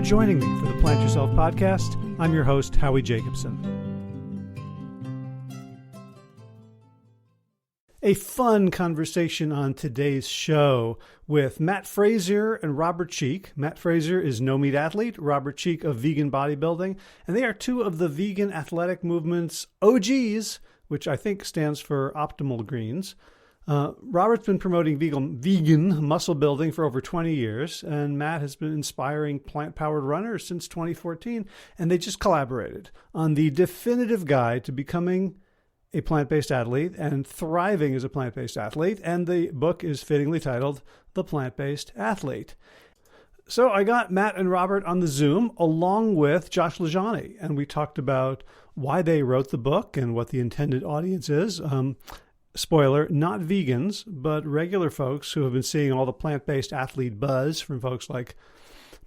for joining me for the Plant Yourself podcast. I'm your host, Howie Jacobson. A fun conversation on today's show with Matt Frazier and Robert Cheeke. Matt Frazier is No Meat Athlete, Robert Cheeke of Vegan Bodybuilding, and they are two of the vegan athletic movement's OGs, which I think stands for Optimal Greens. Robert's been promoting vegan muscle building for over 20 years, and Matt has been inspiring plant-powered runners since 2014, and they just collaborated on the definitive guide to becoming a plant-based athlete and thriving as a plant-based athlete, and the book is fittingly titled The Plant-Based Athlete. So I got Matt and Robert on the Zoom along with Josh LaJaunie, and we talked about why they wrote the book and what the intended audience is. Spoiler, not vegans, but regular folks who have been seeing all the plant-based athlete buzz from folks like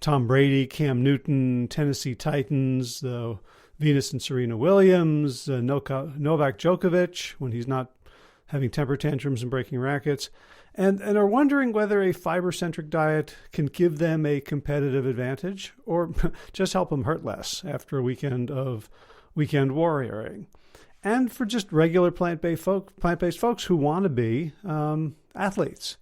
Tom Brady, Cam Newton, Tennessee Titans, the Venus and Serena Williams, Novak Djokovic, when he's not having temper tantrums and breaking rackets, and are wondering whether a fiber-centric diet can give them a competitive advantage or just help them hurt less after a weekend of weekend warrioring. And for just regular plant-based folks who want to be athletes.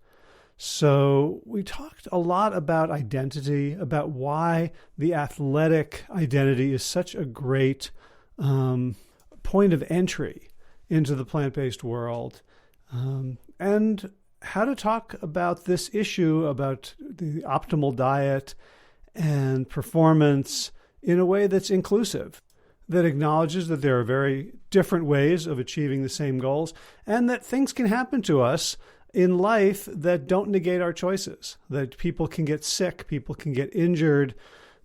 So we talked a lot about identity, about why the athletic identity is such a great point of entry into the plant-based world, and how to talk about this issue about the optimal diet and performance in a way that's inclusive, that acknowledges that there are very different ways of achieving the same goals, and that things can happen to us in life that don't negate our choices, that people can get sick, people can get injured,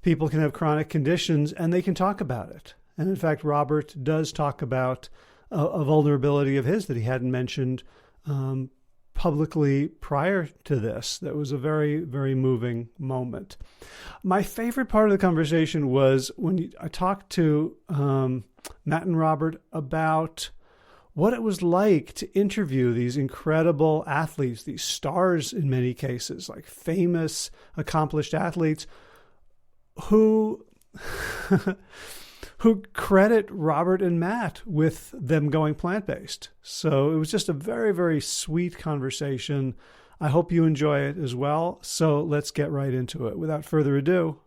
people can have chronic conditions, and they can talk about it. And in fact, Robert does talk about a vulnerability of his that he hadn't mentioned publicly prior to this. That was a very, very moving moment. My favorite part of the conversation was when I talked to Matt and Robert about what it was like to interview these incredible athletes, these stars in many cases, like famous, accomplished athletes who who credit Robert and Matt with them going plant-based. So it was just a very, very sweet conversation. I hope you enjoy it as well. So let's get right into it. Without further ado,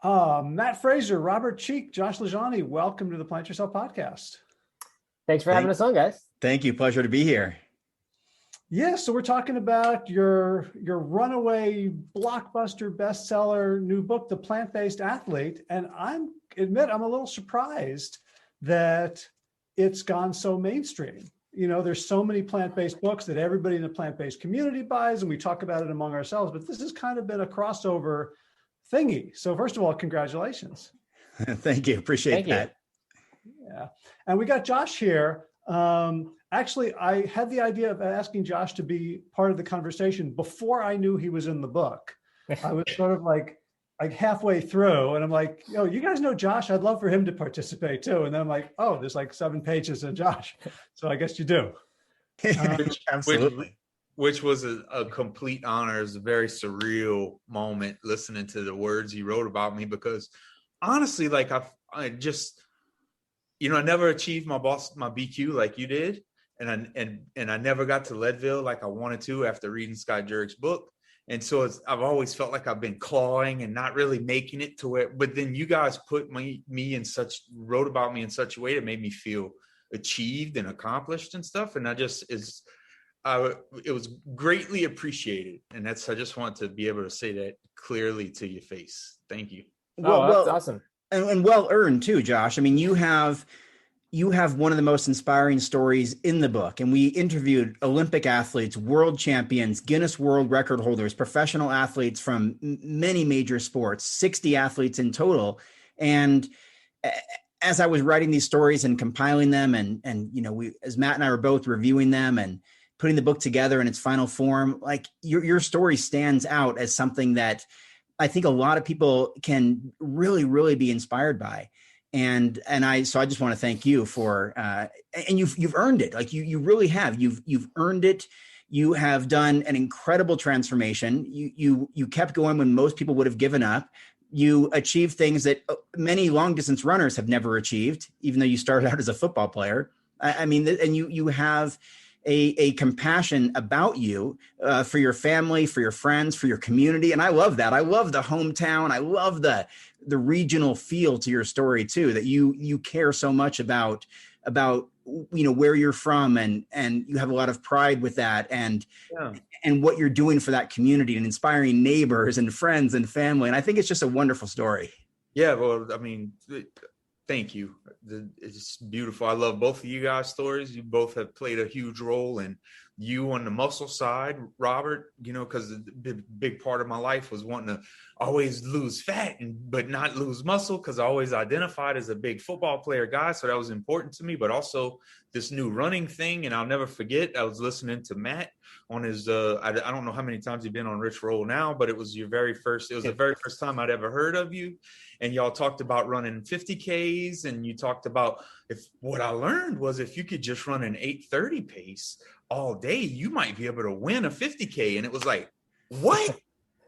Matt Frazier, Robert Cheeke, Josh LaJaunie, welcome to the Plant Yourself podcast. Thanks for having us on, guys. Thank you. Pleasure to be here. Yeah, so we're talking about your runaway blockbuster bestseller new book, The Plant-Based Athlete. And I'm a little surprised that it's gone so mainstream. You know, there's so many plant-based books that everybody in the plant-based community buys, and we talk about it among ourselves, but this has kind of been a crossover thingy. So first of all, congratulations. Thank you. Appreciate that. Yeah. And we got Josh here. Actually, I had the idea of asking Josh to be part of the conversation before I knew he was in the book. I was sort of like halfway through, and I'm like, yo, you guys know Josh? I'd love for him to participate too. And then I'm like, oh, there's like 7 pages in Josh. So I guess you do. Absolutely. Which was a complete honor. It was a very surreal moment listening to the words he wrote about me, because honestly, like I just, I never achieved my BQ like you did. And I never got to Leadville like I wanted to after reading Scott Jurek's book. And so I've always felt like I've been clawing and not really making it to where, but then you guys put wrote about me in such a way that made me feel achieved and accomplished and stuff. And it was greatly appreciated. And I just want to be able to say that clearly to your face. Thank you. Well, that's awesome. And well earned too, Josh. I mean, you have one of the most inspiring stories in the book. And we interviewed Olympic athletes, world champions, Guinness World Record holders, professional athletes from many major sports, 60 athletes in total. And as I was writing these stories and compiling them, and as Matt and I were both reviewing them and putting the book together in its final form, like your story stands out as something that I think a lot of people can really, really be inspired by. And I just want to thank you for, and you've earned it. Like you really have, you've earned it. You have done an incredible transformation. You kept going when most people would have given up. You achieve things that many long distance runners have never achieved, even though you started out as a football player. I mean, and you have a compassion about you for your family, for your friends, for your community. And I love that. I love the hometown. I love the regional feel to your story too, that you care so much about, where you're from, and you have a lot of pride with that, and what you're doing for that community and inspiring neighbors and friends and family. And I think it's just a wonderful story. Yeah. Well, I mean, thank you. It's beautiful. I love both of you guys' stories. You both have played a huge role, and you on the muscle side, Robert, because the big part of my life was wanting to always lose fat but not lose muscle, because I always identified as a big football player guy. So that was important to me, but also this new running thing. And I'll never forget, I was listening to Matt on his, I don't know how many times you've been on Rich Roll now, but it was the very first time I'd ever heard of you. And y'all talked about running 50Ks, and you talked about what I learned was if you could just run an 8:30 pace all day, you might be able to win a 50K. And it was like, what?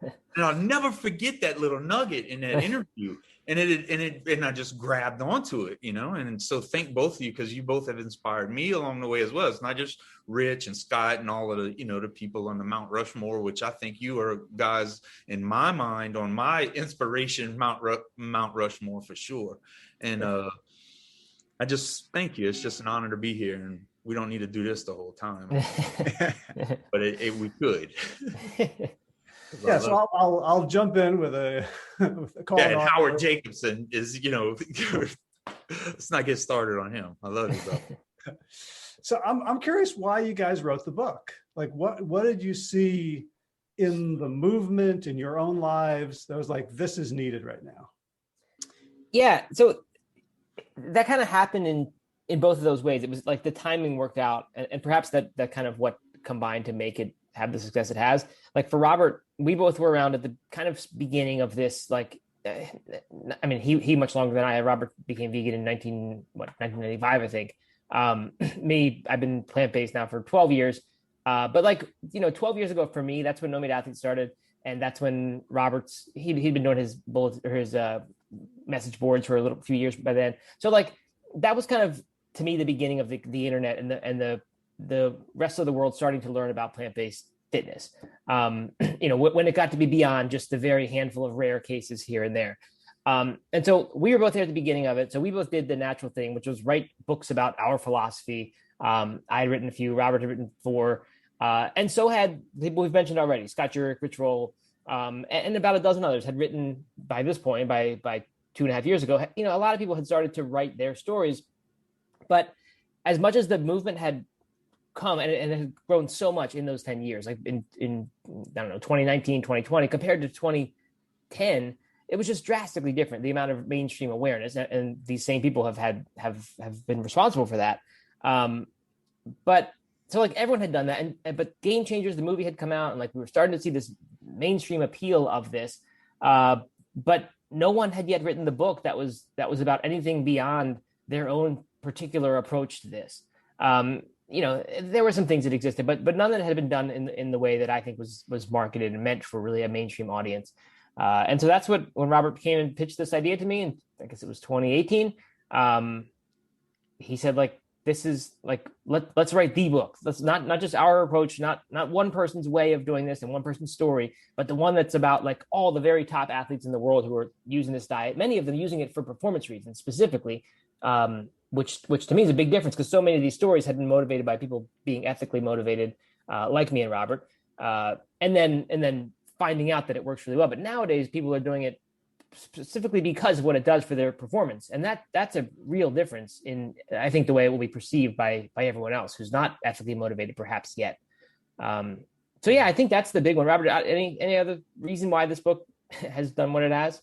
And I'll never forget that little nugget in that interview. And I just grabbed onto it, and so thank both of you, because you both have inspired me along the way as well. It's not just Rich and Scott and all of the, the people on the Mount Rushmore, which I think you are guys in my mind on my inspiration, Mount Rushmore for sure. And I just thank you. It's just an honor to be here, and we don't need to do this the whole time, but we could. Yeah, so I'll jump in with a call. Yeah, and Howard Jacobson is, let's not get started on him. I love you, bro. So I'm curious why you guys wrote the book. Like, what did you see in the movement in your own lives that was like, this is needed right now? Yeah, so that kind of happened in both of those ways. It was like the timing worked out, and perhaps that kind of what combined to make it have the success it has. Like for Robert, we both were around at the kind of beginning of this, like, I mean, he much longer than I. Robert became vegan in 1995, I think. Me, I've been plant-based now for 12 years. But like, 12 years ago for me, that's when No Meat Athlete started. And that's when he'd been doing his message boards for a few years by then. So like, that was kind of, to me, the beginning of the internet and the rest of the world starting to learn about plant-based fitness. When it got to be beyond just the very handful of rare cases here and there. And so we were both there at the beginning of it. So we both did the natural thing, which was write books about our philosophy. I had written a few, Robert had written 4, and so had people we've mentioned already, Scott Jurek, Rich Roll, and about a dozen others had written by this point, by 2.5 years ago. A lot of people had started to write their stories, but as much as the movement had come and it had grown so much in those 10 years, like in I don't know, 2019, 2020, compared to 2010, it was just drastically different. The amount of mainstream awareness, and these same people have been responsible for that. But so like everyone had done that, but Game Changers, the movie had come out, and like we were starting to see this mainstream appeal of this, but no one had yet written the book that was about anything beyond their own particular approach to this. There were some things that existed, but none that had been done in the way that I think was marketed and meant for really a mainstream audience. And so that's when Robert came and pitched this idea to me, and I guess it was 2018. He said, like, this is like, let's write the book. Let's not just our approach, not one person's way of doing this and one person's story, but the one that's about like all the very top athletes in the world who are using this diet, many of them using it for performance reasons specifically, which to me is a big difference, because so many of these stories had been motivated by people being ethically motivated, like me and Robert, and then finding out that it works really well. But nowadays people are doing it specifically because of what it does for their performance. And that's a real difference in, I think, the way it will be perceived by everyone else who's not ethically motivated perhaps yet. So yeah, I think that's the big one. Robert, any other reason why this book has done what it has?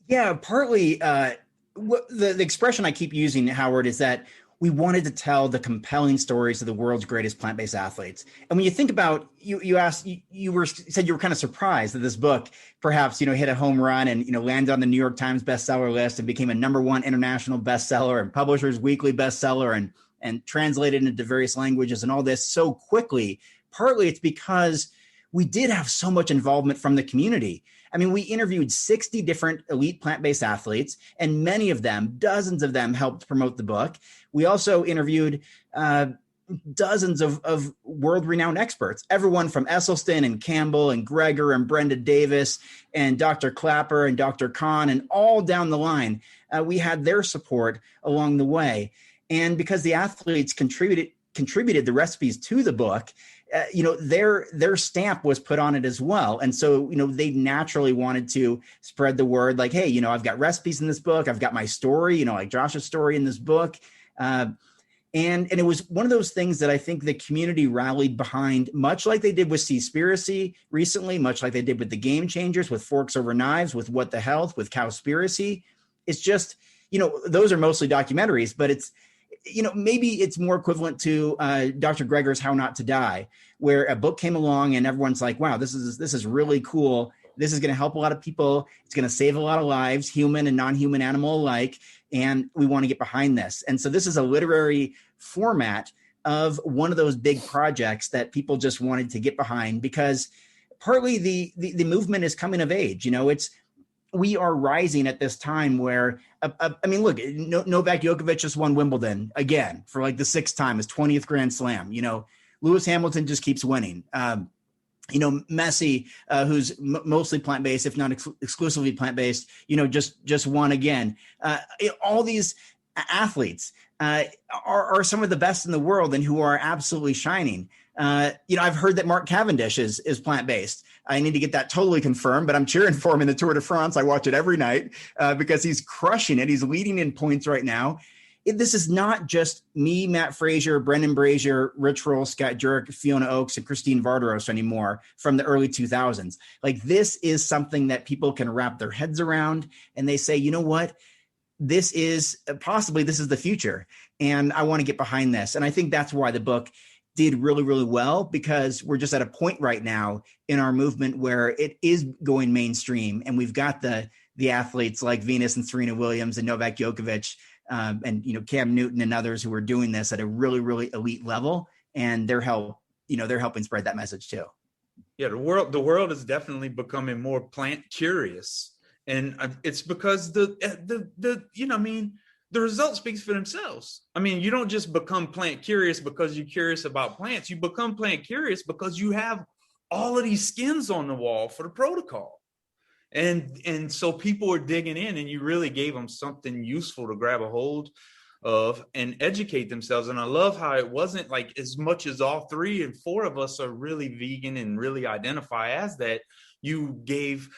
Yeah, partly the expression I keep using, Howard, is that we wanted to tell the compelling stories of the world's greatest plant-based athletes. And when you think about, you said you were kind of surprised that this book perhaps, hit a home run and, landed on the New York Times bestseller list and became a #1 international bestseller and Publishers Weekly bestseller and translated into various languages and all this so quickly. Partly it's because we did have so much involvement from the community. I mean, we interviewed 60 different elite plant-based athletes, and many of them, dozens of them, helped promote the book. We also interviewed dozens of world-renowned experts, everyone from Esselstyn and Campbell and Greger and Brenda Davis and Dr. Clapper and Dr. Kahn, and all down the line. We had their support along the way. And because the athletes contributed the recipes to the book, their stamp was put on it as well. And so, they naturally wanted to spread the word like, hey, I've got recipes in this book. I've got my story, like Josh's story in this book. And it was one of those things that I think the community rallied behind, much like they did with Seaspiracy recently, much like they did with the Game Changers, with Forks Over Knives, with What the Health, with Cowspiracy. It's just, those are mostly documentaries, but it's, maybe it's more equivalent to Dr. Greger's How Not to Die, where a book came along and everyone's like, wow, this is really cool. This is going to help a lot of people. It's going to save a lot of lives, human and non-human animal alike. And we want to get behind this. And so this is a literary format of one of those big projects that people just wanted to get behind, because partly the movement is coming of age. We are rising at this time where, look, Novak Djokovic just won Wimbledon again for like the 6th time, his 20th Grand Slam. Lewis Hamilton just keeps winning. Messi, who's mostly plant-based, if not exclusively plant-based, just won again. All these athletes are some of the best in the world and who are absolutely shining. I've heard that Mark Cavendish is plant-based. I need to get that totally confirmed, but I'm cheering for him in the Tour de France. I watch it every night because he's crushing it. He's leading in points right now. This is not just me, Matt Frazier, Brendan Brazier, Rich Roll, Scott Jurek, Fiona Oakes, and Christine Vardaros anymore from the early 2000s. Like, this is something that people can wrap their heads around, and they say, you know what? This is the future, and I want to get behind this. And I think that's why the book did really, really well, because we're just at a point right now in our movement where it is going mainstream, and we've got the athletes like Venus and Serena Williams and Novak Djokovic, and Cam Newton and others who are doing this at a really, really elite level, and they're helping spread that message too. Yeah, the world is definitely becoming more plant curious, and it's because the results speaks for themselves. You don't just become plant curious because you're curious about plants. You become plant curious because you have all of these skins on the wall for the protocol. And so people are digging in, and you really gave them something useful to grab a hold of and educate themselves. And I love how it wasn't like, as much as all 3 and 4 of us are really vegan and really identify as that, you gave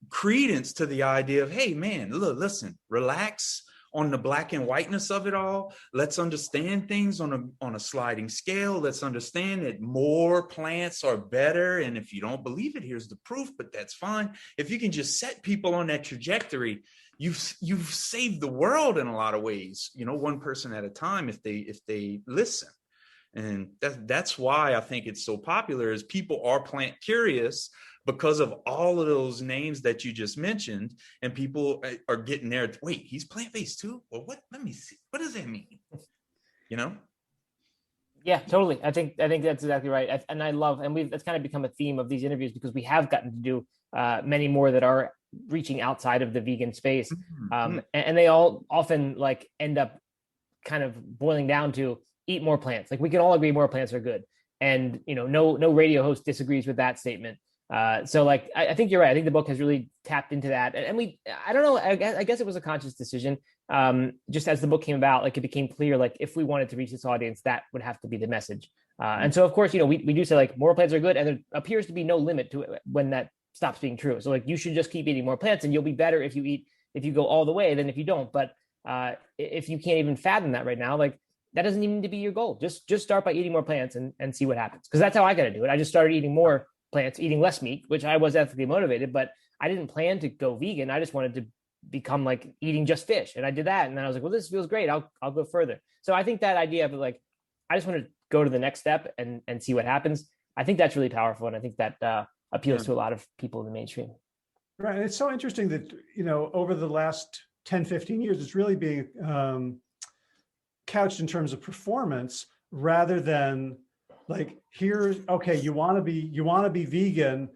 credence to the idea of, hey man, listen, relax on the black and whiteness of it all. Let's understand things on a sliding scale. Let's understand that more plants are better. And if you don't believe it, here's the proof, but that's fine. If you can just set people on that trajectory, you've saved the world in a lot of ways, one person at a time, if they listen. And that's why I think it's so popular, is people are plant curious because of all of those names that you just mentioned, and people are getting there. Wait, he's plant-based too? Well, what? Let me see. What does that mean? Yeah, totally. I think that's exactly right. And I love, and that's kind of become a theme of these interviews, because we have gotten to do many more that are reaching outside of the vegan space. And they all often end up kind of boiling down to eat more plants. Like, we can all agree more plants are good. And, no radio host disagrees with that statement. So I think you're right. I think the book has really tapped into that. And I don't know, I guess it was a conscious decision. Just as the book came about, it became clear, if we wanted to reach this audience, that would have to be the message. And so, of course, we do say more plants are good, and there appears to be no limit to it when that stops being true. So you should just keep eating more plants, and you'll be better if you go all the way than if you don't. But if you can't even fathom that right now, that doesn't even need to be your goal. Just start by eating more plants and see what happens. Because that's how I got to do it. I just started eating more plants, eating less meat, which I was ethically motivated, but I didn't plan to go vegan. I just wanted to become eating just fish. And I did that. And then I was like, well, this feels great. I'll go further. So I think that idea of I just want to go to the next step and see what happens. I think that's really powerful. And I think that appeals to a lot of people in the mainstream. Right. And it's so interesting that, over the last 10, 15 years, it's really being couched in terms of performance rather than here's, okay, you want to be vegan,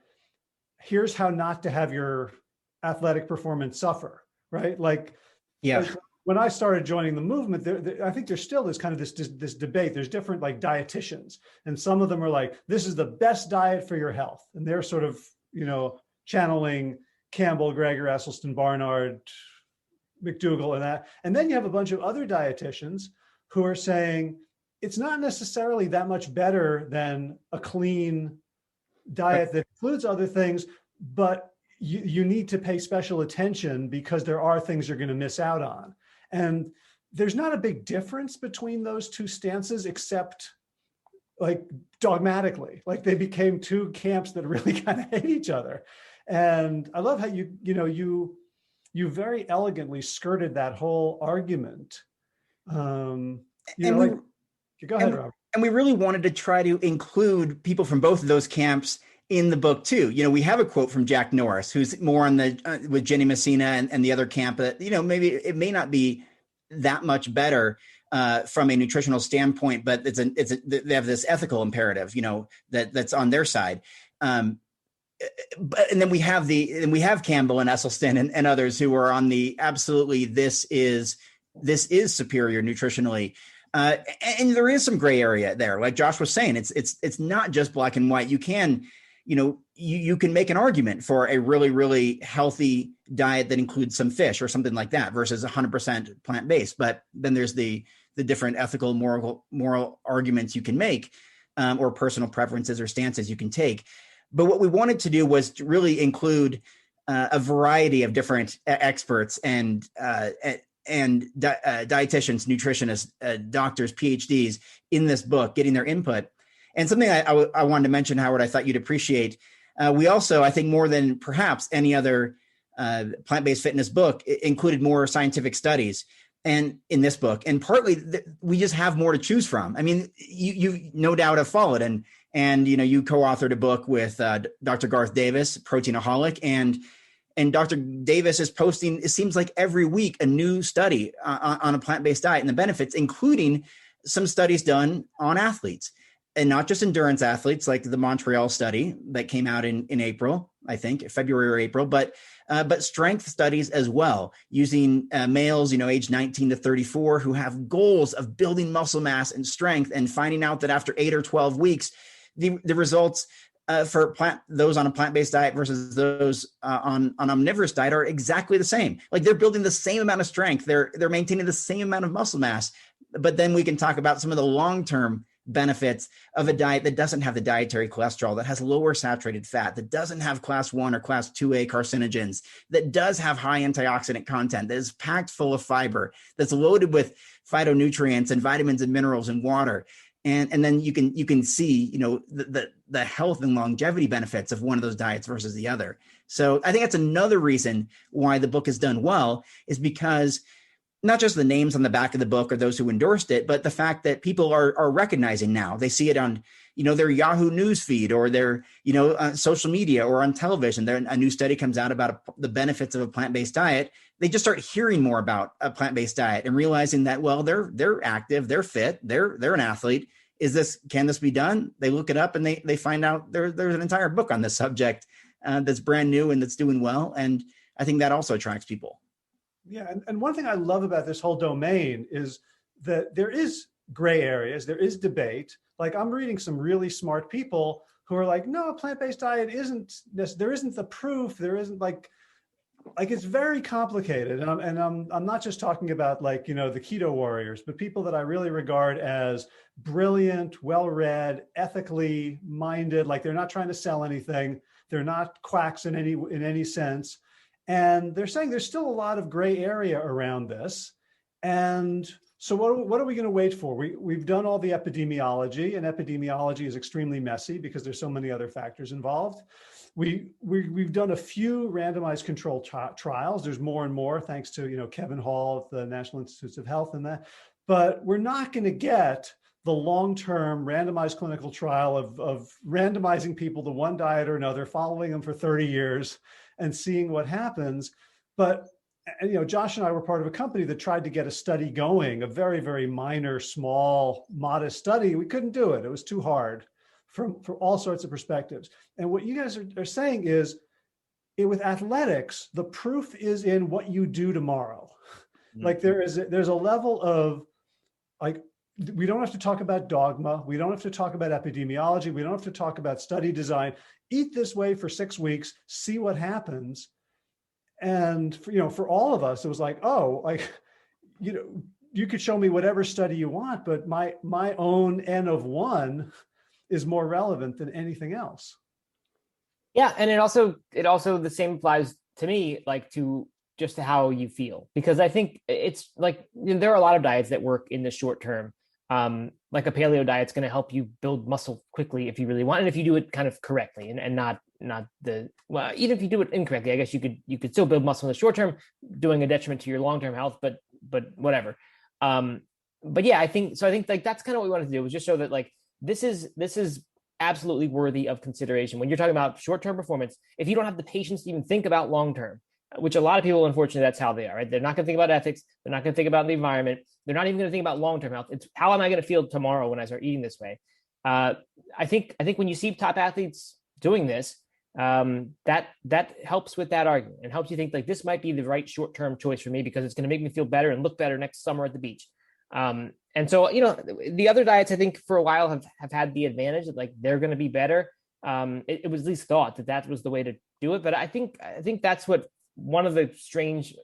here's how not to have your athletic performance suffer, right? Like when I started joining the movement, I think there's still this kind of this debate. There's different like dietitians, and some of them are like, this is the best diet for your health. And they're sort of, channeling Campbell, Greger, Esselstyn, Barnard, McDougall, and that. And then you have a bunch of other dietitians who are saying it's not necessarily that much better than a clean diet that includes other things, but you need to pay special attention because there are things you're going to miss out on. And there's not a big difference between those two stances, except like dogmatically, like they became two camps that really kind of hate each other. And I love how you very elegantly skirted that whole argument. Go ahead, Robert. And we really wanted to try to include people from both of those camps in the book too. We have a quote from Jack Norris, who's more on the with Jenny Messina and the other camp that, maybe it may not be that much better from a nutritional standpoint, but they have this ethical imperative, that's on their side. And then we have Campbell and Esselstyn and others who are on the absolutely this is superior nutritionally. And there is some gray area there. Like Josh was saying, it's not just black and white. You can, you can make an argument for a really, really healthy diet that includes some fish or something like that versus 100% plant-based. But then there's the different ethical, moral arguments you can make, or personal preferences or stances you can take. But what we wanted to do was to really include a variety of different experts and dietitians, nutritionists, doctors, PhDs in this book, getting their input. And something I wanted to mention, Howard, I thought you'd appreciate. We also, I think more than perhaps any other plant-based fitness book, included more scientific studies and in this book. And partly we just have more to choose from. I mean, you no doubt have followed and you co-authored a book with Dr. Garth Davis, Proteinaholic, and Dr. Davis is posting, it seems like every week, a new study on a plant-based diet and the benefits, including some studies done on athletes, and not just endurance athletes like the Montreal study that came out in April, I think, February or April, but strength studies as well, using males, aged 19 to 34 who have goals of building muscle mass and strength, and finding out that after 8 or 12 weeks, the results for those on a plant-based diet versus those on omnivorous diet are exactly the same. Like they're building the same amount of strength. They're maintaining the same amount of muscle mass. But then we can talk about some of the long-term benefits of a diet that doesn't have the dietary cholesterol, that has lower saturated fat, that doesn't have class 1 or class 2A carcinogens, that does have high antioxidant content, that is packed full of fiber, that's loaded with phytonutrients and vitamins and minerals and water. And then you can see, the health and longevity benefits of one of those diets versus the other. So I think that's another reason why the book is done well, is because not just the names on the back of the book or those who endorsed it, but the fact that people are recognizing now. They see it on, their Yahoo News feed or their, social media or on television. A new study comes out about the benefits of a plant-based diet. They just start hearing more about a plant-based diet and realizing that, well, they're active, they're fit, they're an athlete. Can this be done? They look it up and they find out there's an entire book on this subject that's brand new and that's doing well. And I think that also attracts people. Yeah. And one thing I love about this whole domain is that there is gray areas, there is debate. Like I'm reading some really smart people who are like, no, a plant-based diet there isn't the proof. There isn't like it's very complicated. And I'm not just talking about the keto warriors, but people that I really regard as brilliant, well-read, ethically minded, like they're not trying to sell anything. They're not quacks in any sense. And they're saying there's still a lot of gray area around this. And so what are we going to wait for? We've done all the epidemiology, and epidemiology is extremely messy because there's so many other factors involved. We've done a few randomized controlled trials. There's more and more thanks to Kevin Hall at the National Institutes of Health and that. But we're not going to get the long-term randomized clinical trial of randomizing people to one diet or another, following them for 30 years and seeing what happens. But Josh and I were part of a company that tried to get a study going, a very, very minor, small, modest study. We couldn't do it. It was too hard from all sorts of perspectives. And what you guys are saying is with athletics, the proof is in what you do tomorrow. Mm-hmm. Like there's a level of like, we don't have to talk about dogma. We don't have to talk about epidemiology. We don't have to talk about study design. Eat this way for 6 weeks, see what happens. And for all of us, it was like, oh, like, you could show me whatever study you want, but my own N of 1 is more relevant than anything else. Yeah, and it also the same applies to me, like to just to how you feel, because I think it's like there are a lot of diets that work in the short term. Like a paleo diet's going to help you build muscle quickly if you really want, and if you do it kind of correctly, and not even if you do it incorrectly, I guess you could still build muscle in the short term, doing a detriment to your long term health, but whatever. But yeah, I think like that's kind of what we wanted to do, was just show that like this is absolutely worthy of consideration when you're talking about short term performance. If you don't have the patience to even think about long term, which a lot of people, unfortunately, that's how they are, right? They're not going to think about ethics. They're not going to think about the environment. They're not even going to think about long-term health. It's how am I going to feel tomorrow when I start eating this way? I think when you see top athletes doing this, that helps with that argument and helps you think like this might be the right short-term choice for me because it's going to make me feel better and look better next summer at the beach. And so, the other diets, I think for a while have had the advantage that like they're going to be better. It was at least thought that was the way to do it. But I think that's what one of the strange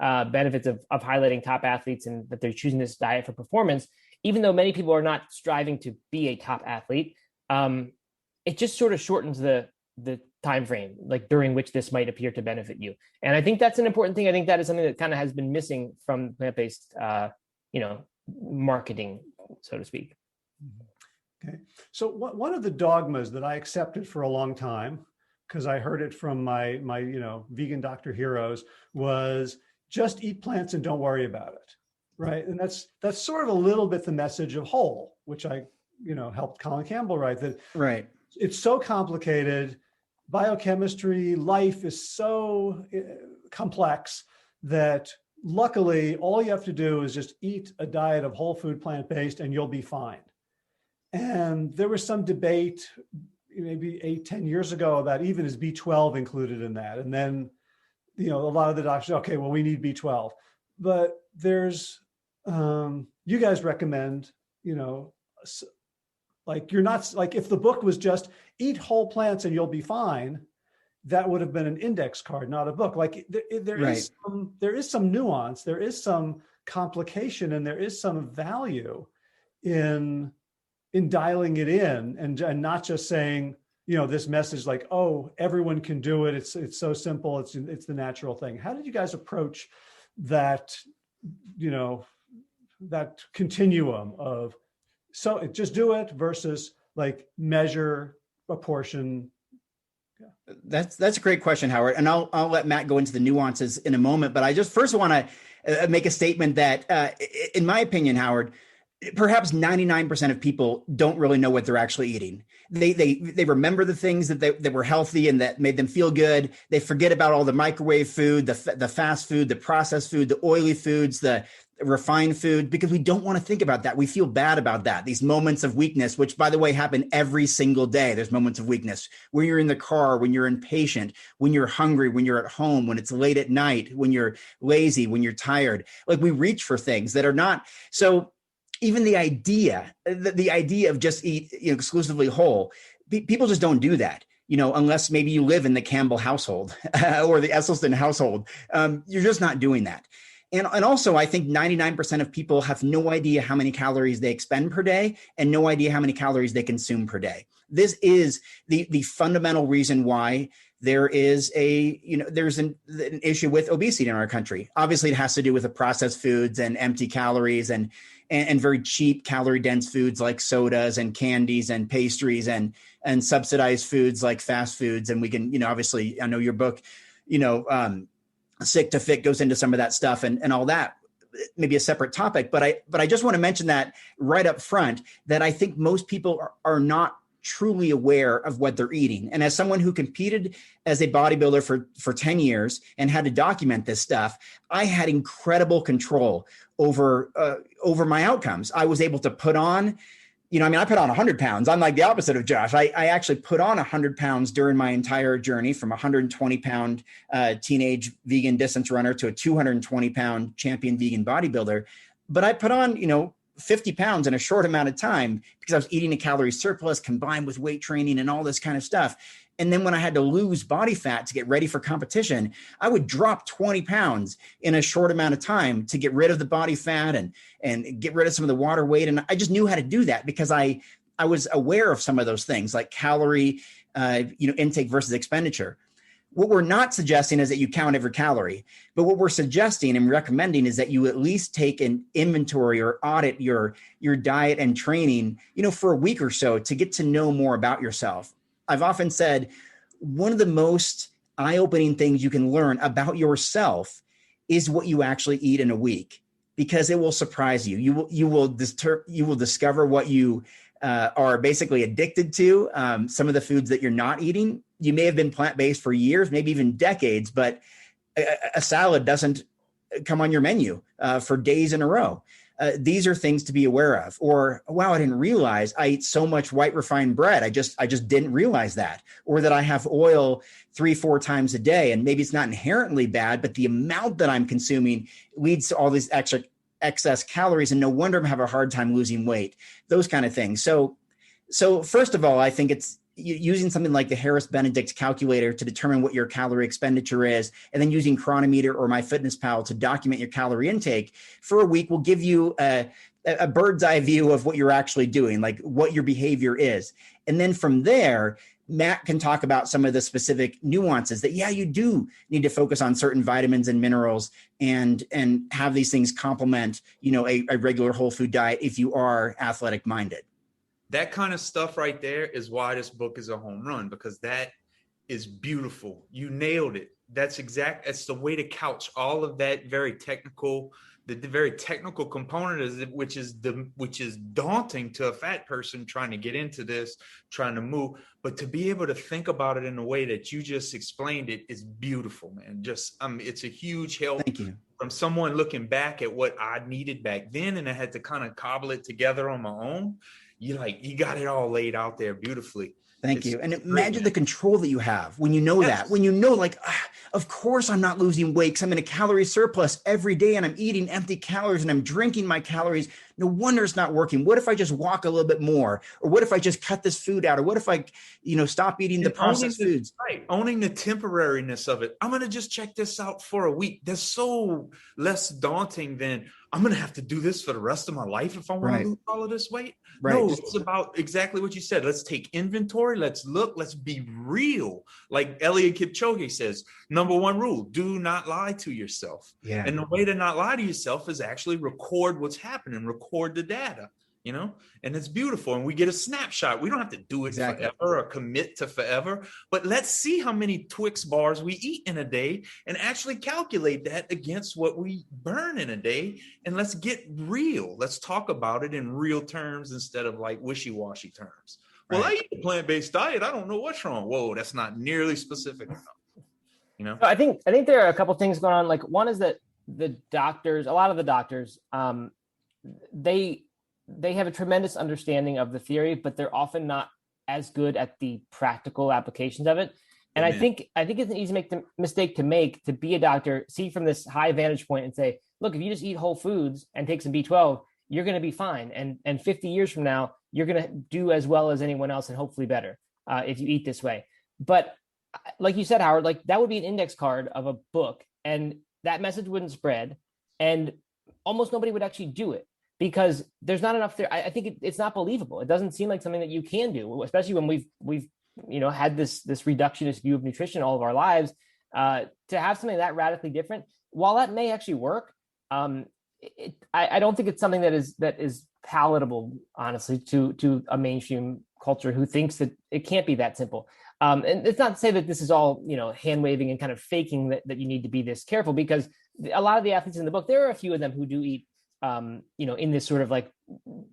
benefits of highlighting top athletes and that they're choosing this diet for performance, even though many people are not striving to be a top athlete, it just sort of shortens the time frame, like during which this might appear to benefit you. And I think that's an important thing. I think that is something that kind of has been missing from plant-based, marketing, so to speak. Okay. So one of the dogmas that I accepted for a long time, because I heard it from my vegan doctor heroes, was just eat plants and don't worry about it, right? And that's sort of a little bit the message of whole, which I helped Colin Campbell write. That right. It's so complicated. Biochemistry, life is so complex that luckily all you have to do is just eat a diet of whole food plant-based and you'll be fine. And there was some debate maybe 8-10 years ago about even is B12 included in that. And then, a lot of the doctors, okay, well, we need B12. But there's, you guys recommend, like you're not, like if the book was just eat whole plants and you'll be fine, that would have been an index card, not a book. Like there right. There is some nuance, there is some complication, and there is some value in dialing it in and not just saying, this message like, oh, everyone can do it. It's so simple. It's the natural thing. How did you guys approach that, that continuum of, so just do it versus like measure a portion? That's a great question, Howard. And I'll let Matt go into the nuances in a moment, but I just first want to make a statement that in my opinion, Howard, perhaps 99% of people don't really know what they're actually eating. They remember the things that were healthy and that made them feel good. They forget about all the microwave food, the fast food, the processed food, the oily foods, the refined food, because we don't want to think about that. We feel bad about that. These moments of weakness, which by the way, happen every single day. There's moments of weakness when you're in the car, when you're impatient, when you're hungry, when you're at home, when it's late at night, when you're lazy, when you're tired. Like we reach for things that are not. So even the idea of just eat exclusively whole, people just don't do that. Unless maybe you live in the Campbell household or the Esselstyn household, you're just not doing that. And also, I think 99% of people have no idea how many calories they expend per day and no idea how many calories they consume per day. This is the fundamental reason why there is there's an issue with obesity in our country. Obviously, it has to do with the processed foods and empty calories and very cheap calorie dense foods like sodas and candies and pastries and subsidized foods like fast foods. And we can, obviously, I know your book, Sick to Fit goes into some of that stuff and all that, maybe a separate topic. But I just want to mention that right up front, that I think most people are not truly aware of what they're eating. And as someone who competed as a bodybuilder for 10 years and had to document this stuff, I had incredible control over my outcomes. I was able to put on I put on 100 pounds. I'm like the opposite of Josh. I actually put on 100 pounds during my entire journey, from a 120-pound teenage vegan distance runner to a 220-pound champion vegan bodybuilder. But I put on, 50 pounds in a short amount of time because I was eating a calorie surplus combined with weight training and all this kind of stuff. And then when I had to lose body fat to get ready for competition, I would drop 20 pounds in a short amount of time to get rid of the body fat and get rid of some of the water weight. And I just knew how to do that because I was aware of some of those things, like calorie, intake versus expenditure. What we're not suggesting is that you count every calorie, but what we're suggesting and recommending is that you at least take an inventory or audit your diet and training, for a week or so to get to know more about yourself. I've often said one of the most eye-opening things you can learn about yourself is what you actually eat in a week, because it will surprise you. You will discover what you are basically addicted to. Some of the foods that you're not eating. You may have been plant-based for years, maybe even decades, but a salad doesn't come on your menu for days in a row. These are things to be aware of. Or, wow, I didn't realize I eat so much white refined bread. I just didn't realize that. Or that I have oil 3-4 times a day. And maybe it's not inherently bad, but the amount that I'm consuming leads to all these excess calories. And no wonder I'm having a hard time losing weight, those kind of things. So first of all, I think it's using something like the Harris-Benedict calculator to determine what your calorie expenditure is, and then using Chronometer or MyFitnessPal to document your calorie intake for a week will give you a bird's eye view of what you're actually doing, like what your behavior is. And then from there, Matt can talk about some of the specific nuances that, you do need to focus on certain vitamins and minerals and have these things complement, a regular whole food diet if you are athletic minded. That kind of stuff right there is why this book is a home run, because that is beautiful. You nailed it. That's the way to couch all of that very technical, the very technical component is it, which is daunting to a fat person trying to get into this, trying to move, but to be able to think about it in the way that you just explained it is beautiful, man. Just, it's a huge help. Thank you. From someone looking back at what I needed back then, and I had to kind of cobble it together on my own. You got it all laid out there beautifully. Thank you. And imagine the control that you have when you know that, when you know, of course I'm not losing weight because I'm in a calorie surplus every day and I'm eating empty calories and I'm drinking my calories. No wonder it's not working. What if I just walk a little bit more? Or what if I just cut this food out? Or what if I, stop eating the processed foods? Right. Owning the temporariness of it. I'm going to just check this out for a week. That's so less daunting than I'm going to have to do this for the rest of my life if I want to lose all of this weight. Right. No, it's about exactly what you said. Let's take inventory. Let's look. Let's be real. Like Eliud Kipchoge says, number one rule, do not lie to yourself. Yeah. And the way to not lie to yourself is actually record what's happening, record the data, and it's beautiful. And we get a snapshot. We don't have to do it forever or commit to forever, but let's see how many Twix bars we eat in a day and actually calculate that against what we burn in a day. And let's get real. Let's talk about it in real terms instead of like wishy-washy terms. Well, I eat a plant-based diet. I don't know what's wrong. Whoa, that's not nearly specific enough. I think there are a couple things going on. Like one is that a lot of the doctors, they have a tremendous understanding of the theory, but they're often not as good at the practical applications of it. And I think it's an easy mistake to make, to be a doctor, see from this high vantage point and say, look, if you just eat whole foods and take some B12, you're going to be fine. And 50 years from now, you're going to do as well as anyone else and hopefully better if you eat this way. But like you said, Howard, like that would be an index card of a book, and that message wouldn't spread, and almost nobody would actually do it because there's not enough there. I think it's not believable. It doesn't seem like something that you can do, especially when we've had this reductionist view of nutrition all of our lives. To have something that radically different, while that may actually work, I don't think it's something that is palatable, honestly, to a mainstream culture who thinks that it can't be that simple. And it's not to say that this is all, hand waving and kind of faking that you need to be this careful, because a lot of the athletes in the book, there are a few of them who do eat, in this sort of like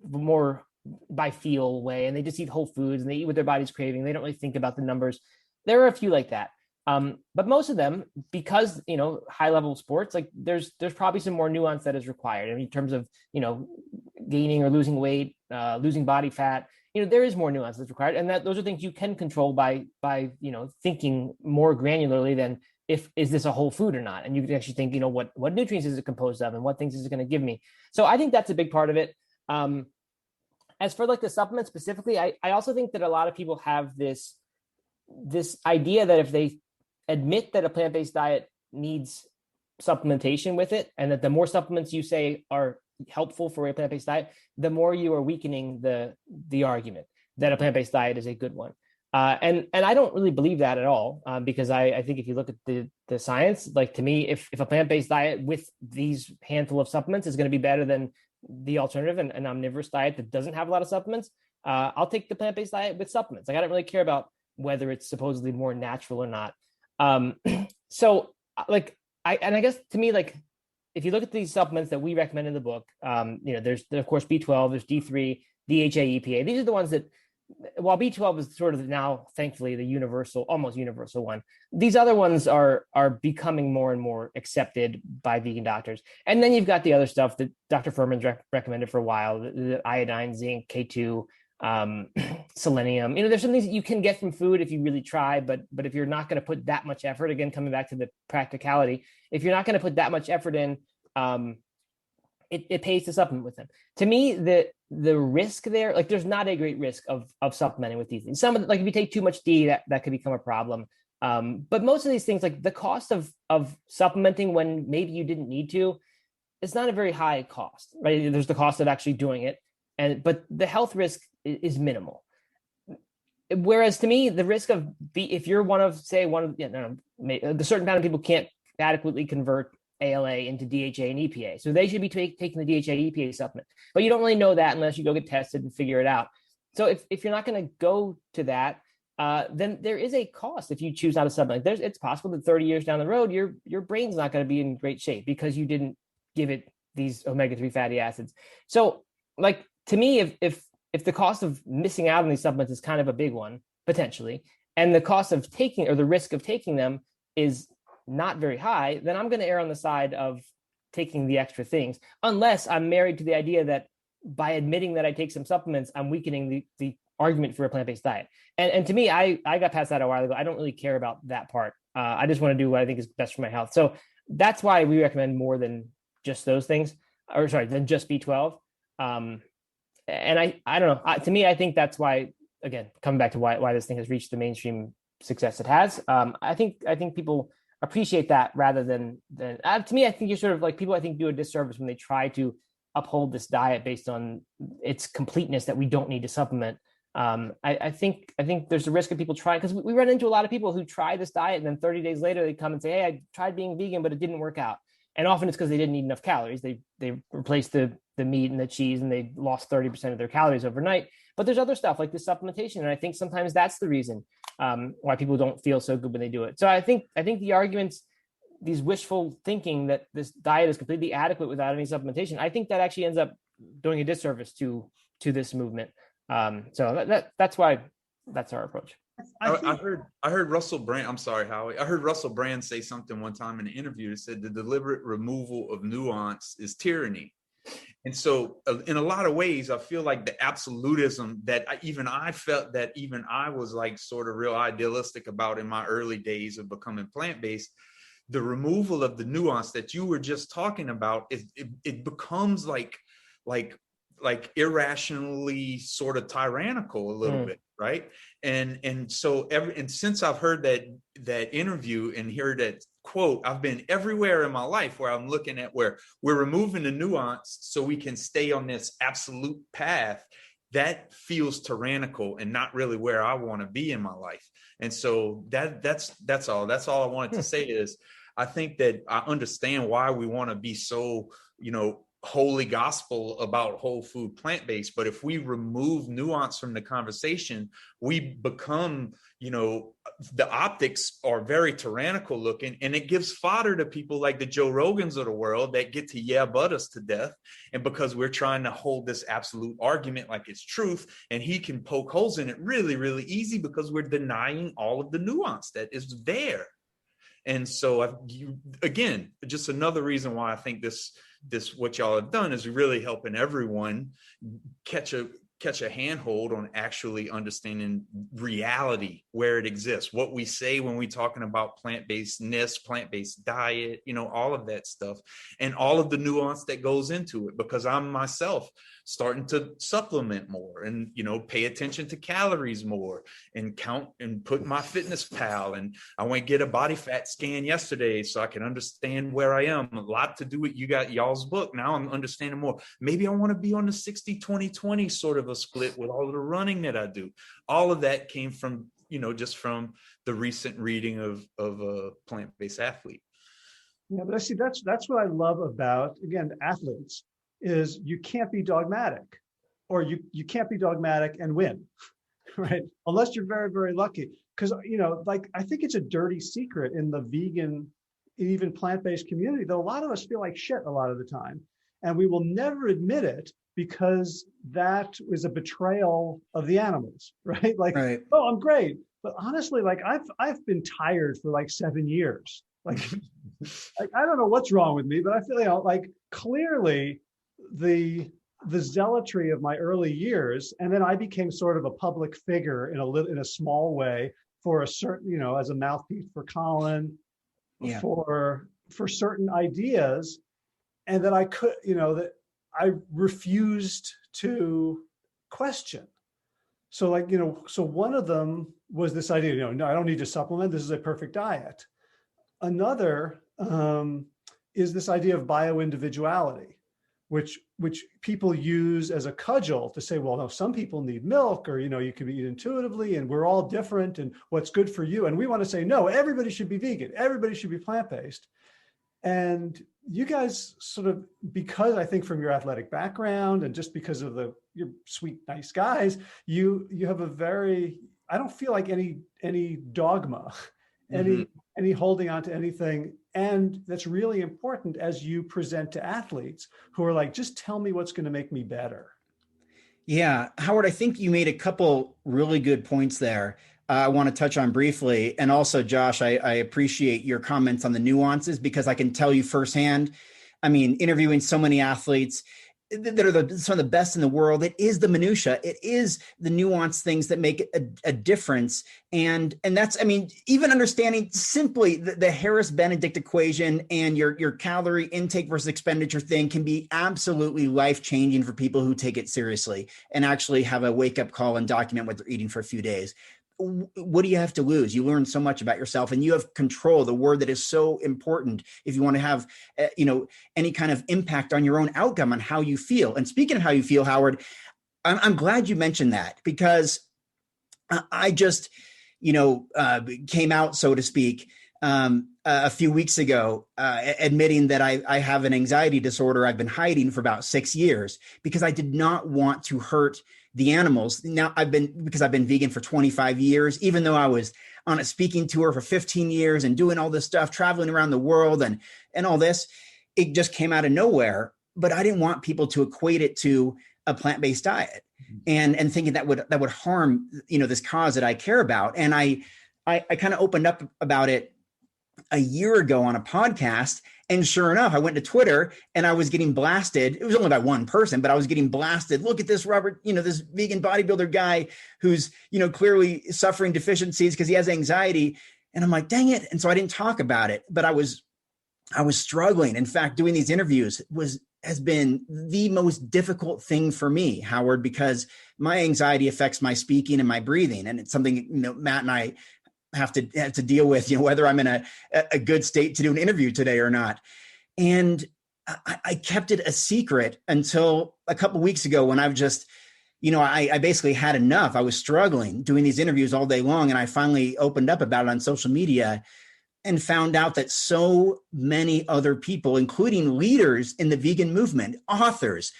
more by feel way, and they just eat whole foods and they eat what their body's craving. They don't really think about the numbers. There are a few like that, But most of them, because, high level sports, like there's probably some more nuance that is required. I mean, in terms of, gaining or losing weight, losing body fat, there is more nuance that's required. And those are things you can control by, thinking more granularly than is this a whole food or not? And you can actually think, what nutrients is it composed of and what things is it going to give me? So I think that's a big part of it. As for like the supplements specifically, I also think that a lot of people have this idea that if they admit that a plant-based diet needs supplementation with it, and that the more supplements you say are helpful for a plant-based diet, the more you are weakening the argument that a plant-based diet is a good one. And I don't really believe that at all, because I think if you look at the science, like to me, if a plant-based diet with these handful of supplements is going to be better than the alternative, an omnivorous diet that doesn't have a lot of supplements, I'll take the plant-based diet with supplements. Like I don't really care about whether it's supposedly more natural or not. So like I guess to me, like if you look at these supplements that we recommend in the book, there's of course B12, there's D3, DHA, EPA. These are the ones that, while B12 is sort of now, thankfully, the almost universal one, these other ones are becoming more and more accepted by vegan doctors. And then you've got the other stuff that Dr. Furman's recommended for a while, the iodine, zinc, K2, selenium. There's some things that you can get from food if you really try, but if you're not going to put that much effort, again, coming back to the practicality, if you're not going to put that much effort in, it pays to supplement with them. To me, the risk there, like there's not a great risk of supplementing with these things. Some of like if you take too much D, that could become a problem. But most of these things, like the cost of supplementing when maybe you didn't need to, it's not a very high cost, right? There's the cost of actually doing it, but the health risk is minimal. Whereas to me, the risk of if you're a certain amount of people can't adequately convert ALA into DHA and EPA. So they should be taking the DHA EPA supplement. But you don't really know that unless you go get tested and figure it out. So if you're not going to go to that, then there is a cost if you choose not to supplement. It's possible that 30 years down the road, your brain's not going to be in great shape because you didn't give it these omega-3 fatty acids. So like to me, if the cost of missing out on these supplements is kind of a big one, potentially, and the cost of taking or the risk of taking them is not very high, then I'm going to err on the side of taking the extra things, unless I'm married to the idea that by admitting that I take some supplements, I'm weakening the argument for a plant-based diet. And to me, I got past that a while ago. I don't really care about that part. I just want to do what I think is best for my health. So that's why we recommend more than just those things, than just B12. And I don't know. To me, I think that's why, again, coming back to why this thing has reached the mainstream success it has. I think people appreciate that rather than to me, I think you're sort of like people, I think, do a disservice when they try to uphold this diet based on its completeness that we don't need to supplement. I think there's a risk of people trying, because we run into a lot of people who try this diet and then 30 days later they come and say, hey, I tried being vegan, but it didn't work out. And often it's because they didn't eat enough calories. They replaced the meat and the cheese and they lost 30% of their calories overnight. But there's other stuff like the supplementation. And I think sometimes that's the reason why people don't feel so good when they do it. So I think the arguments, these wishful thinking that this diet is completely adequate without any supplementation, I think that actually ends up doing a disservice to this movement. So that's why that's our approach. I heard Russell Brand. I'm sorry, Howie. I heard Russell Brand say something one time in an interview that said the deliberate removal of nuance is tyranny. And so in a lot of ways, I feel like the absolutism that even I was like sort of real idealistic about in my early days of becoming plant-based, the removal of the nuance that you were just talking about, it becomes like irrationally sort of tyrannical a little bit, right? And so since I've heard that interview and heard that quote, I've been everywhere in my life where I'm looking at where we're removing the nuance so we can stay on this absolute path. That feels tyrannical and not really where I want to be in my life. And so that's all I wanted to say is I think that I understand why we want to be so, holy gospel about whole food plant-based, but if we remove nuance from the conversation, we become, the optics are very tyrannical looking, and it gives fodder to people like the Joe Rogans of the world that get to butt us to death. And because we're trying to hold this absolute argument like it's truth, and he can poke holes in it really, really easy because we're denying all of the nuance that is there. And so again, just another reason why I think this what y'all have done is really helping everyone catch a handhold on actually understanding reality, where it exists, what we say when we're talking about plant-basedness, plant-based diet, all of that stuff, and all of the nuance that goes into it, because I'm myself starting to supplement more and, pay attention to calories more and count and put my fitness pal. And I went get a body fat scan yesterday so I can understand where I am. A lot to do with y'all's book. Now I'm understanding more. Maybe I want to be on the 60-20-20 sort of a split with all of the running that I do. All of that came from, just from the recent reading of a plant-based athlete. Yeah, but I see that's what I love about, again, athletes, is you can't be dogmatic, or you can't be dogmatic and win, right? Unless you're very, very lucky. Because, I think it's a dirty secret in the vegan, even plant-based community that a lot of us feel like shit a lot of the time. And we will never admit it because that is a betrayal of the animals, right? Right. Oh, I'm great. But honestly, I've been tired for 7 years. I don't know what's wrong with me, but I feel clearly the zealotry of my early years, and then I became sort of a public figure in a small way for a certain, as a mouthpiece for Colin, for certain ideas, and that I could, that I refused to question. So so one of them was this idea, no, I don't need to supplement. This is a perfect diet. Another is this idea of bioindividuality, which people use as a cudgel to say, well, no, some people need milk, or, you can eat intuitively, and we're all different, and what's good for you. And we want to say, no, everybody should be vegan. Everybody should be plant-based. And you guys sort of, because I think from your athletic background and just because of you're sweet, nice guys, you have a very, I don't feel like any dogma, any holding on to anything. And that's really important as you present to athletes who are just tell me what's going to make me better. Yeah, Howard, I think you made a couple really good points there. I want to touch on briefly. And also, Josh, I appreciate your comments on the nuances, because I can tell you firsthand, interviewing so many athletes that are some of the best in the world, it is the minutia. It is the nuanced things that make a difference. And that's, even understanding simply the Harris-Benedict equation and your calorie intake versus expenditure thing can be absolutely life-changing for people who take it seriously and actually have a wake-up call and document what they're eating for a few days. What do you have to lose? You learn so much about yourself, and you have control, the word that is so important if you want to have, any kind of impact on your own outcome, on how you feel. And speaking of how you feel, Howard, I'm glad you mentioned that, because I just, came out, so to speak, a few weeks ago, admitting that I have an anxiety disorder I've been hiding for about 6 years, because I did not want to hurt the animals. Now because I've been vegan for 25 years, even though I was on a speaking tour for 15 years and doing all this stuff, traveling around the world and all this, it just came out of nowhere. But I didn't want people to equate it to a plant-based diet and thinking that would harm, this cause that I care about. And I kind of opened up about it a year ago on a podcast. And sure enough, I went to Twitter and I was getting blasted. It was only by one person, but I was getting blasted. Look at this, Robert, this vegan bodybuilder guy who's, clearly suffering deficiencies because he has anxiety. And I'm like, dang it. And so I didn't talk about it, but I was struggling. In fact, doing these interviews has been the most difficult thing for me, Howard, because my anxiety affects my speaking and my breathing. And it's something, Matt and I have to deal with, whether I'm in a good state to do an interview today or not. And I kept it a secret until a couple of weeks ago when I've just, I basically had enough. I was struggling doing these interviews all day long. And I finally opened up about it on social media. and found out that so many other people, including leaders in the vegan movement, authors,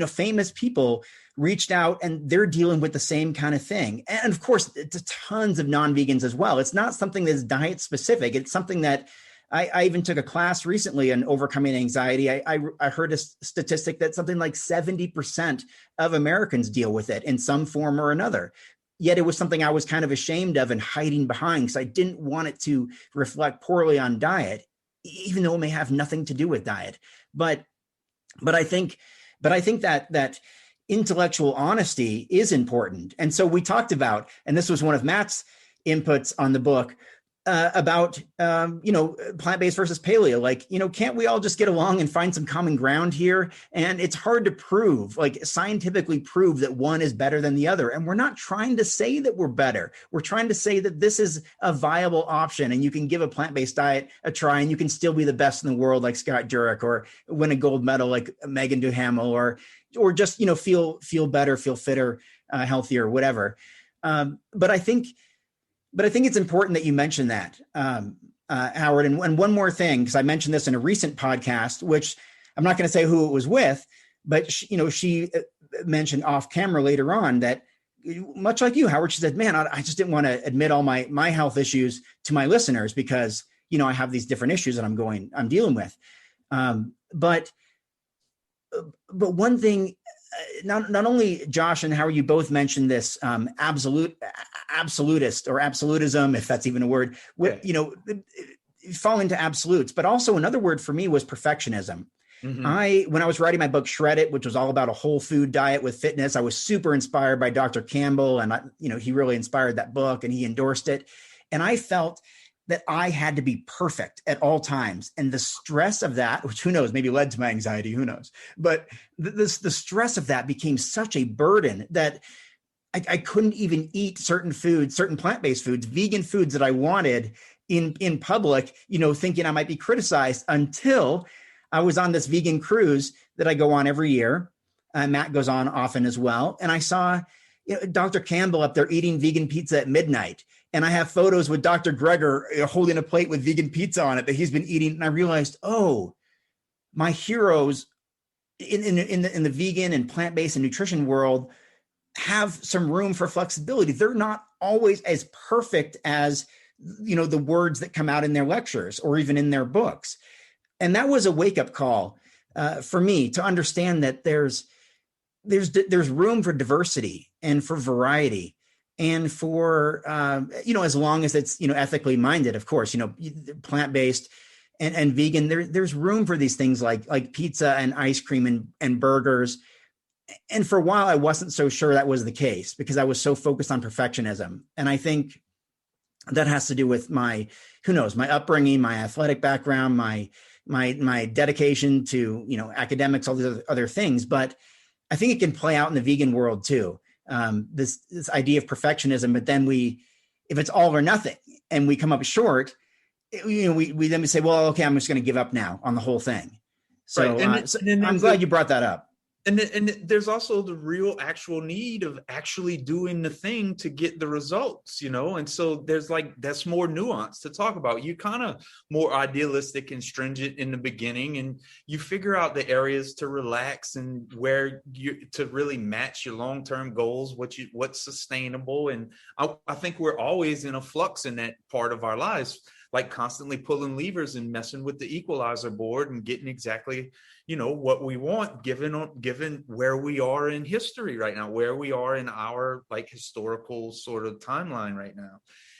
famous people, reached out, and they're dealing with the same kind of thing. And of course, it's tons of non-vegans as well. It's not something that's diet specific. It's something that I even took a class recently on overcoming anxiety. I heard a statistic that something like 70% of Americans deal with it in some form or another. Yet it was something I was kind of ashamed of and hiding behind because I didn't want it to reflect poorly on diet, even though it may have nothing to do with diet. But I think that intellectual honesty is important. And so we talked about, and this was one of Matt's inputs on the book, about plant-based versus paleo. Like, can't we all just get along and find some common ground here? And it's hard to prove, like scientifically prove, that one is better than the other. And we're not trying to say that we're better. We're trying to say that this is a viable option, and you can give a plant-based diet a try, and you can still be the best in the world, like Scott Jurek, or win a gold medal like Megan Duhamel, or just feel better, feel fitter, healthier, whatever. But I think it's important that you mention that, Howard. And one more thing, because I mentioned this in a recent podcast, which I'm not going to say who it was with, but she mentioned off camera later on that, much like you, Howard, she said, man, I just didn't want to admit all my health issues to my listeners because, I have these different issues that I'm dealing with. But one thing, not only Josh and Howard, you both mentioned this absolutist or absolutism, if that's even a word, fall into absolutes, but also another word for me was perfectionism. Mm-hmm. When I was writing my book, Shred It, which was all about a whole food diet with fitness, I was super inspired by Dr. Campbell, and he really inspired that book and he endorsed it. And I felt that I had to be perfect at all times. And the stress of that, which who knows, maybe led to my anxiety, who knows, but the stress of that became such a burden that I couldn't even eat certain foods, certain plant-based foods, vegan foods that I wanted in public, thinking I might be criticized, until I was on this vegan cruise that I go on every year. Matt goes on often as well. And I saw Dr. Campbell up there eating vegan pizza at midnight. And I have photos with Dr. Greger holding a plate with vegan pizza on it that he's been eating. And I realized, my heroes in the vegan and plant-based and nutrition world have some room for flexibility. They're not always as perfect as, the words that come out in their lectures or even in their books. And that was a wake-up call for me to understand that there's room for diversity and for variety. And for, as long as it's, ethically minded, of course, plant-based and vegan, there's room for these things like pizza and ice cream and burgers. And for a while, I wasn't so sure that was the case because I was so focused on perfectionism. And I think that has to do with my upbringing, my athletic background, my dedication to, academics, all these other things. But I think it can play out in the vegan world too. This idea of perfectionism, but then if it's all or nothing and we come up short, we then say, well, okay, I'm just going to give up now on the whole thing. So, right. I'm glad you brought that up. And there's also the real actual need of actually doing the thing to get the results, and so that's more nuanced to talk about. You kind of more idealistic and stringent in the beginning, and you figure out the areas to relax and where to really match your long-term goals, what's sustainable. And I think we're always in a flux in that part of our lives, like constantly pulling levers and messing with the equalizer board and getting exactly what we want, given where we are in history right now, where we are in our historical sort of timeline right now.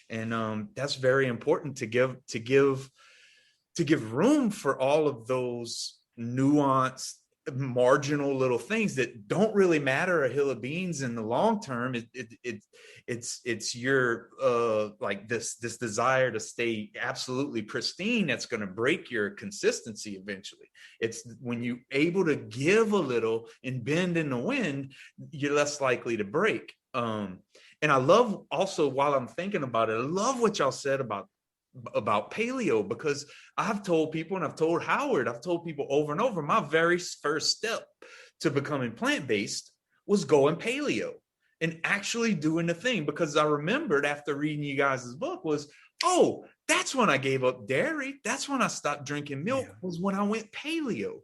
And that's very important to give room for all of those nuanced, marginal little things that don't really matter a hill of beans in the long term. It's your this desire to stay absolutely pristine that's going to break your consistency eventually. It's when you're able to give a little and bend in the wind, you're less likely to break. And I love also, while I'm thinking about it, I love what y'all said about paleo, because I've told people, and I've told Howard, I've told people over and over, my very first step to becoming plant-based was going paleo. and actually doing the thing. Because I remembered after reading you guys' book was, oh, that's when I gave up dairy. That's when I stopped drinking milk, was when I went paleo.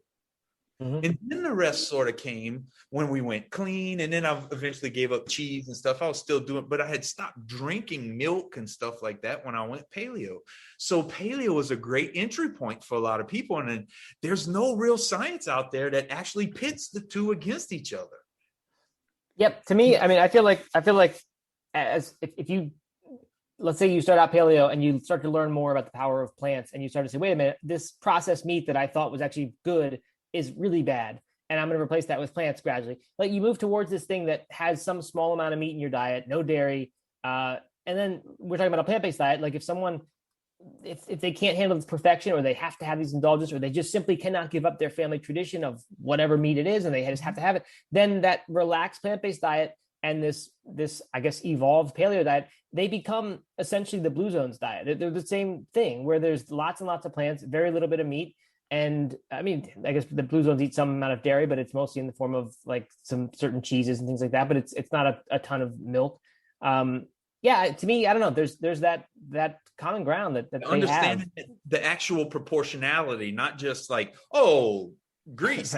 And then the rest sort of came when we went clean. And then I eventually gave up cheese and stuff. I was still doing, but I had stopped drinking milk and stuff like that when I went paleo. So paleo was a great entry point for a lot of people. And then there's no real science out there that actually pits the two against each other. Yep. To me, I mean, I feel like as if you, let's say you start out paleo and you start to learn more about the power of plants, and you start to say, wait a minute, this processed meat that I thought was actually good is really bad, and I'm going to replace that with plants gradually. Like, you move towards this thing that has some small amount of meat in your diet, no dairy, and then we're talking about a plant-based diet. Like, if someone, if they can't handle this perfection, or they have to have these indulgences, or they just simply cannot give up their family tradition of whatever meat it is, and they just have to have it, then that relaxed plant-based diet and this I guess evolved paleo diet, they become essentially the Blue Zones diet. They're the same thing, where there's lots and lots of plants, very little bit of meat. And I mean, I guess the Blue Zones eat some amount of dairy, but it's mostly in the form of like some certain cheeses and things like that. But it's not a ton of milk. Yeah, to me, I don't know. There's that common ground that they understanding have. The actual proportionality, not just like, oh, Greece.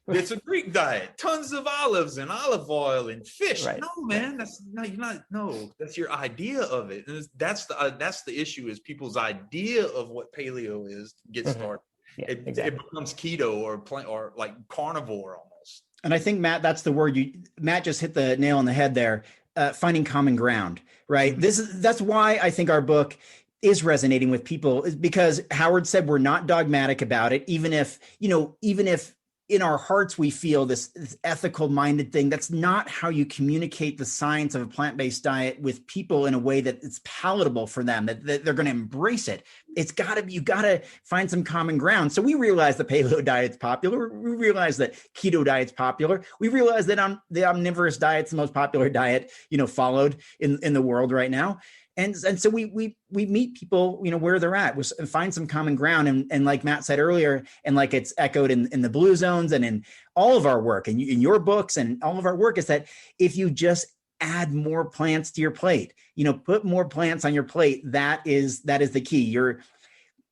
It's a Greek diet, tons of olives and olive oil and fish. Right. No, man, that's your idea of it. And that's the issue, is people's idea of what paleo is gets started. Yeah, it becomes keto or plant or like carnivore almost. And I think, Matt, that's the word Matt just hit the nail on the head there. Finding common ground, right? That's why I think our book is resonating with people, is because Howard said we're not dogmatic about it. Even if in our hearts we feel this ethical minded thing, that's not how you communicate the science of a plant-based diet with people in a way that it's palatable for them, that they're going to embrace it. You got to find some common ground. So we realize the paleo diet's popular. We realize that keto diet's popular. We realize that the omnivorous diet's the most popular diet, followed in the world right now. And so we meet people, where they're at, and find some common ground. And like Matt said earlier, and like it's echoed in the Blue Zones and in all of our work and in your books and all of our work, is that if you just add more plants to your plate, put more plants on your plate, that is the key.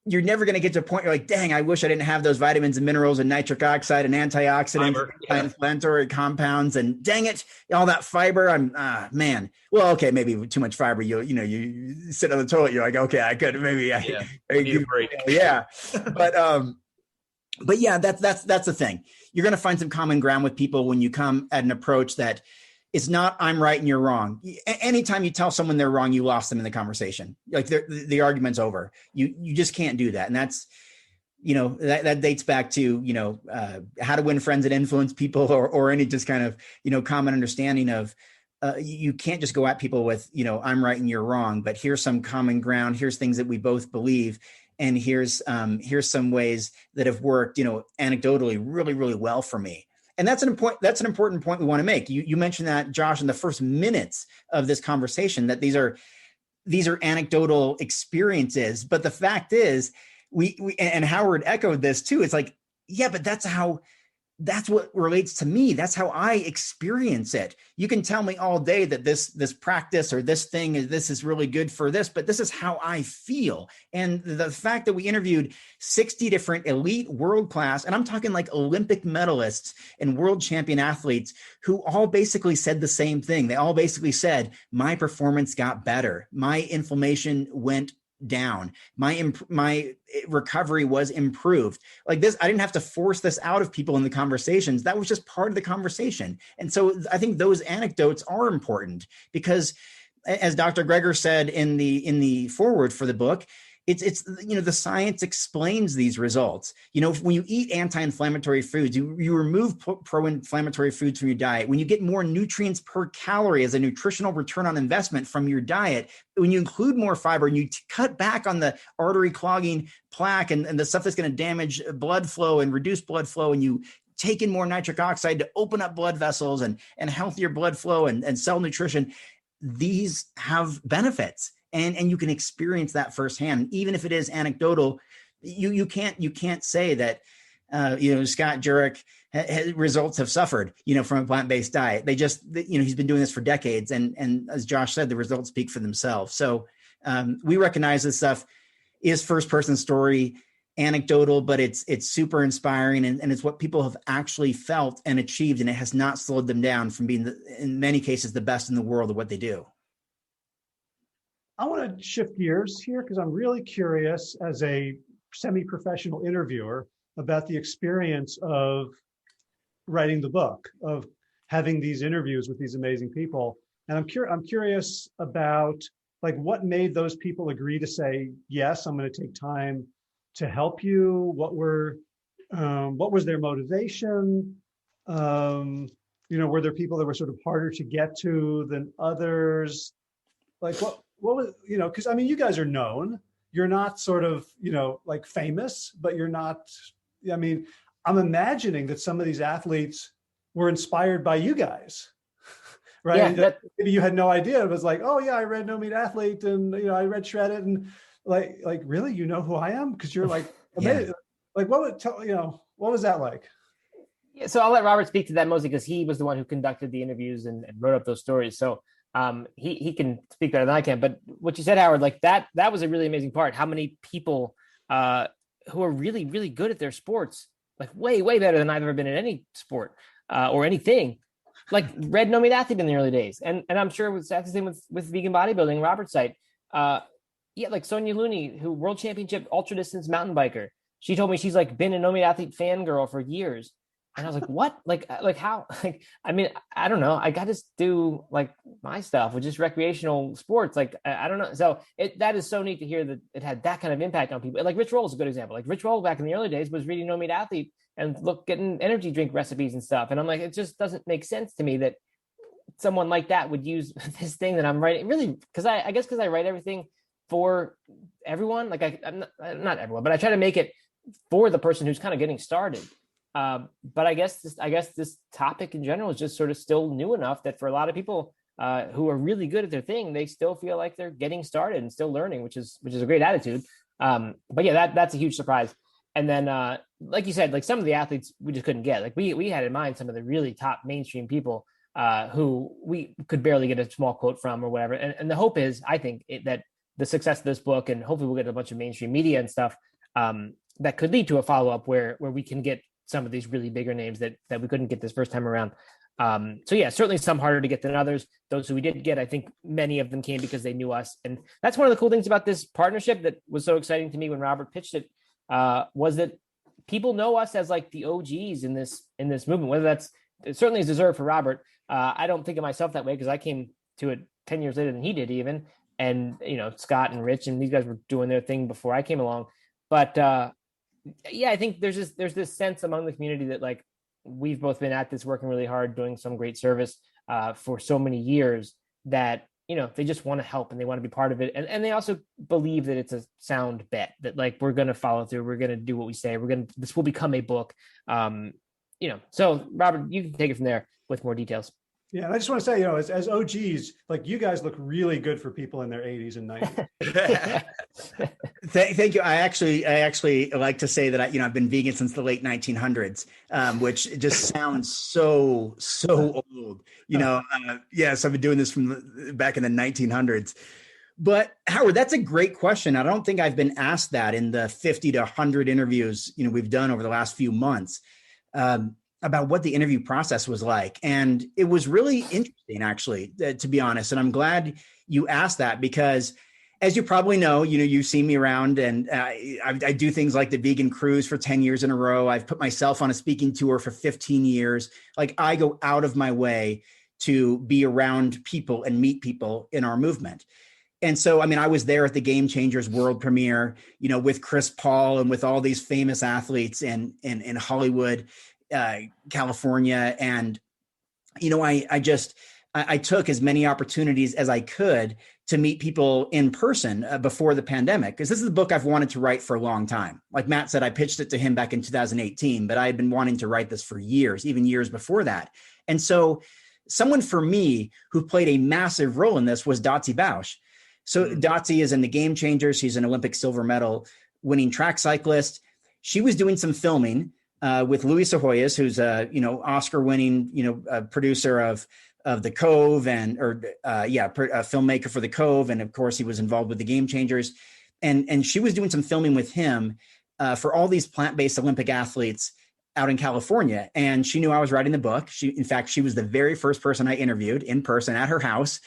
You're never going to get to a point you're like, dang, I wish I didn't have those vitamins and minerals and nitric oxide and antioxidants, anti-inflammatory compounds, and dang it, all that fiber. Man. Well, okay, maybe too much fiber. You sit on the toilet. You're like, okay, I could maybe. I need a break. Yeah, but yeah, that's the thing. You're going to find some common ground with people when you come at an approach that it's not I'm right and you're wrong. Anytime you tell someone they're wrong, you lost them in the conversation. Like the argument's over. You just can't do that. And that's, that dates back to, how to win friends and influence people, or any just kind of, common understanding of you can't just go at people with, I'm right and you're wrong, but here's some common ground. Here's things that we both believe. And here's some ways that have worked, anecdotally really, really well for me. And that's an important point we want to make. You mentioned that, Josh, in the first minutes of this conversation, that these are anecdotal experiences. But the fact is, we and Howard echoed this too. It's like, yeah, but that's what relates to me. That's how I experience it. You can tell me all day that this practice or this is really good for this, but this is how I feel. And the fact that we interviewed 60 different elite world-class, and I'm talking like Olympic medalists and world champion athletes, who all basically said the same thing. They all basically said, my performance got better. My inflammation went down. My recovery was improved. Like this, I didn't have to force this out of people in the conversations. That was just part of the conversation. And so I think those anecdotes are important, because as Dr. Greger said in the foreword for the book, it's the science explains these results. When you eat anti-inflammatory foods, you remove pro-inflammatory foods from your diet. When you get more nutrients per calorie as a nutritional return on investment from your diet, when you include more fiber and you cut back on the artery clogging plaque and the stuff that's going to damage blood flow and reduce blood flow, and you take in more nitric oxide to open up blood vessels and healthier blood flow and cell nutrition, these have benefits. And you can experience that firsthand, even if it is anecdotal. You can't say that Scott Jurek results have suffered, from a plant-based diet. They just, he's been doing this for decades. And as Josh said, the results speak for themselves. So we recognize this stuff is first-person story, anecdotal, but it's super inspiring. And it's what people have actually felt and achieved. And it has not slowed them down from being, in many cases, the best in the world at what they do. I want to shift gears here because I'm really curious as a semi-professional interviewer about the experience of writing the book, of having these interviews with these amazing people. And I'm curious about like what made those people agree to say, yes, I'm going to take time to help you. What was their motivation? Were there people that were sort of harder to get to than others? Like what was, because I mean, you guys are known. You're not sort of, like famous, but you're not, I mean, I'm imagining that some of these athletes were inspired by you guys, right? Yeah, maybe you had no idea. It was like, oh yeah, I read No Meat Athlete and, I read Shredded and like, really, who I am? Cause you're like, amazing. Yeah. Like what was that like? Yeah, so I'll let Robert speak to that mostly because he was the one who conducted the interviews and wrote up those stories. So he can speak better than I can. But what you said, Howard, like that was a really amazing part. How many people who are really, really good at their sports, like way, way better than I've ever been in any sport or anything, like read No Meat Athlete in the early days. And I'm sure that's the same with vegan bodybuilding, Robert's site. Like Sonia Looney, who world championship ultra distance mountain biker. She told me she's like been a No Meat Athlete fangirl for years. And I was like, what? Like how? Like, I mean, I don't know. I got to do like my stuff, which is recreational sports. Like, I don't know. So that is so neat to hear that it had that kind of impact on people. Like Rich Roll is a good example. Like Rich Roll back in the early days was reading No Meat Athlete and getting energy drink recipes and stuff. And I'm like, it just doesn't make sense to me that someone like that would use this thing that I'm writing. Really, because I guess because I write everything for everyone. Like I'm not everyone, but I try to make it for the person who's kind of getting started. But I guess this topic in general is just sort of still new enough that for a lot of people who are really good at their thing, they still feel like they're getting started and still learning, which is a great attitude. But yeah, that's a huge surprise. And then, like you said, like some of the athletes we just couldn't get. Like we had in mind some of the really top mainstream people who we could barely get a small quote from or whatever. And the hope is, I think, that the success of this book, and hopefully we'll get a bunch of mainstream media and stuff that could lead to a follow-up where we can get some of these really bigger names that we couldn't get this first time around. So yeah, certainly some harder to get than others. Those who we did get, I think many of them came because they knew us. And that's one of the cool things about this partnership that was so exciting to me when Robert pitched it, was that people know us as like the OGs in this movement, whether that's, it certainly is deserved for Robert. I don't think of myself that way because I came to it 10 years later than he did even. And, Scott and Rich and these guys were doing their thing before I came along. But, yeah, I think there's this sense among the community that like we've both been at this, working really hard, doing some great service for so many years that they just want to help and they want to be part of it, and they also believe that it's a sound bet that like we're going to follow through, we're going to do what we say, this will become a book. So Robert, you can take it from there with more details. Yeah, and I just want to say, as OGs, like you guys look really good for people in their 80s and 90s. Thank you. I actually like to say that I've been vegan since the late 1900s, which just sounds so old. Yes, I've been doing this from back in the 1900s. But Howard, that's a great question. I don't think I've been asked that in the 50 to 100 interviews we've done over the last few months. About what the interview process was like. And it was really interesting, actually, to be honest. And I'm glad you asked that because as you probably know, you've seen me around and I do things like the vegan cruise for 10 years in a row. I've put myself on a speaking tour for 15 years. Like I go out of my way to be around people and meet people in our movement. And so, I was there at the Game Changers world premiere, with Chris Paul and with all these famous athletes in Hollywood, California. And, I took as many opportunities as I could to meet people in person before the pandemic, because this is the book I've wanted to write for a long time. Like Matt said, I pitched it to him back in 2018, but I had been wanting to write this for years, even years before that. And so someone for me who played a massive role in this was Dotsie Bausch. So Dotsie is in the Game Changers. She's an Olympic silver medal winning track cyclist. She was doing some filming with Luis Ahoyas, who's a Oscar-winning producer of The Cove a filmmaker for The Cove, and of course he was involved with the Game Changers, and she was doing some filming with him for all these plant-based Olympic athletes out in California, and she knew I was writing the book. In fact, she was the very first person I interviewed in person at her house,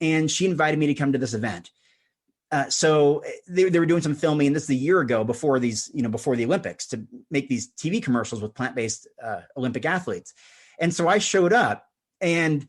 and she invited me to come to this event. So they were doing some filming, and this is a year ago before the Olympics, to make these TV commercials with plant-based Olympic athletes. And so I showed up, and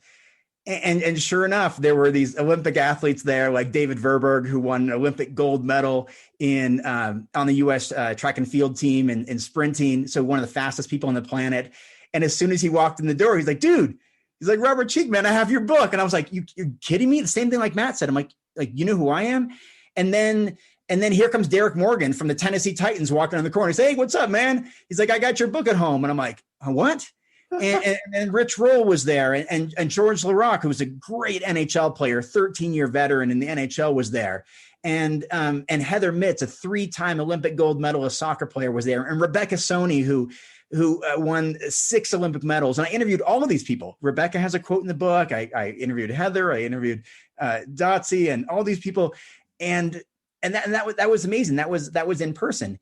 sure enough, there were these Olympic athletes there, like David Verberg, who won an Olympic gold medal on the U.S. track and field team in sprinting. So one of the fastest people on the planet. And as soon as he walked in the door, he's like, dude, he's like, Robert Cheeke, man, I have your book. And I was like, you're kidding me? The same thing like Matt said. I'm like, you know who I am? And then here comes Derek Morgan from the Tennessee Titans walking on the corner. He's like, hey, what's up, man? He's like, I got your book at home. And I'm like, what? and Rich Roll was there, and George LaRocque, who was a great NHL player, 13-year veteran in the NHL, was there. And Heather Mitz, a 3-time Olympic gold medalist soccer player, was there. And Rebecca Soni, who won 6 Olympic medals. And I interviewed all of these people. Rebecca has a quote in the book. I interviewed Heather. I interviewed Dotsie and all these people. And that was amazing. That was in person.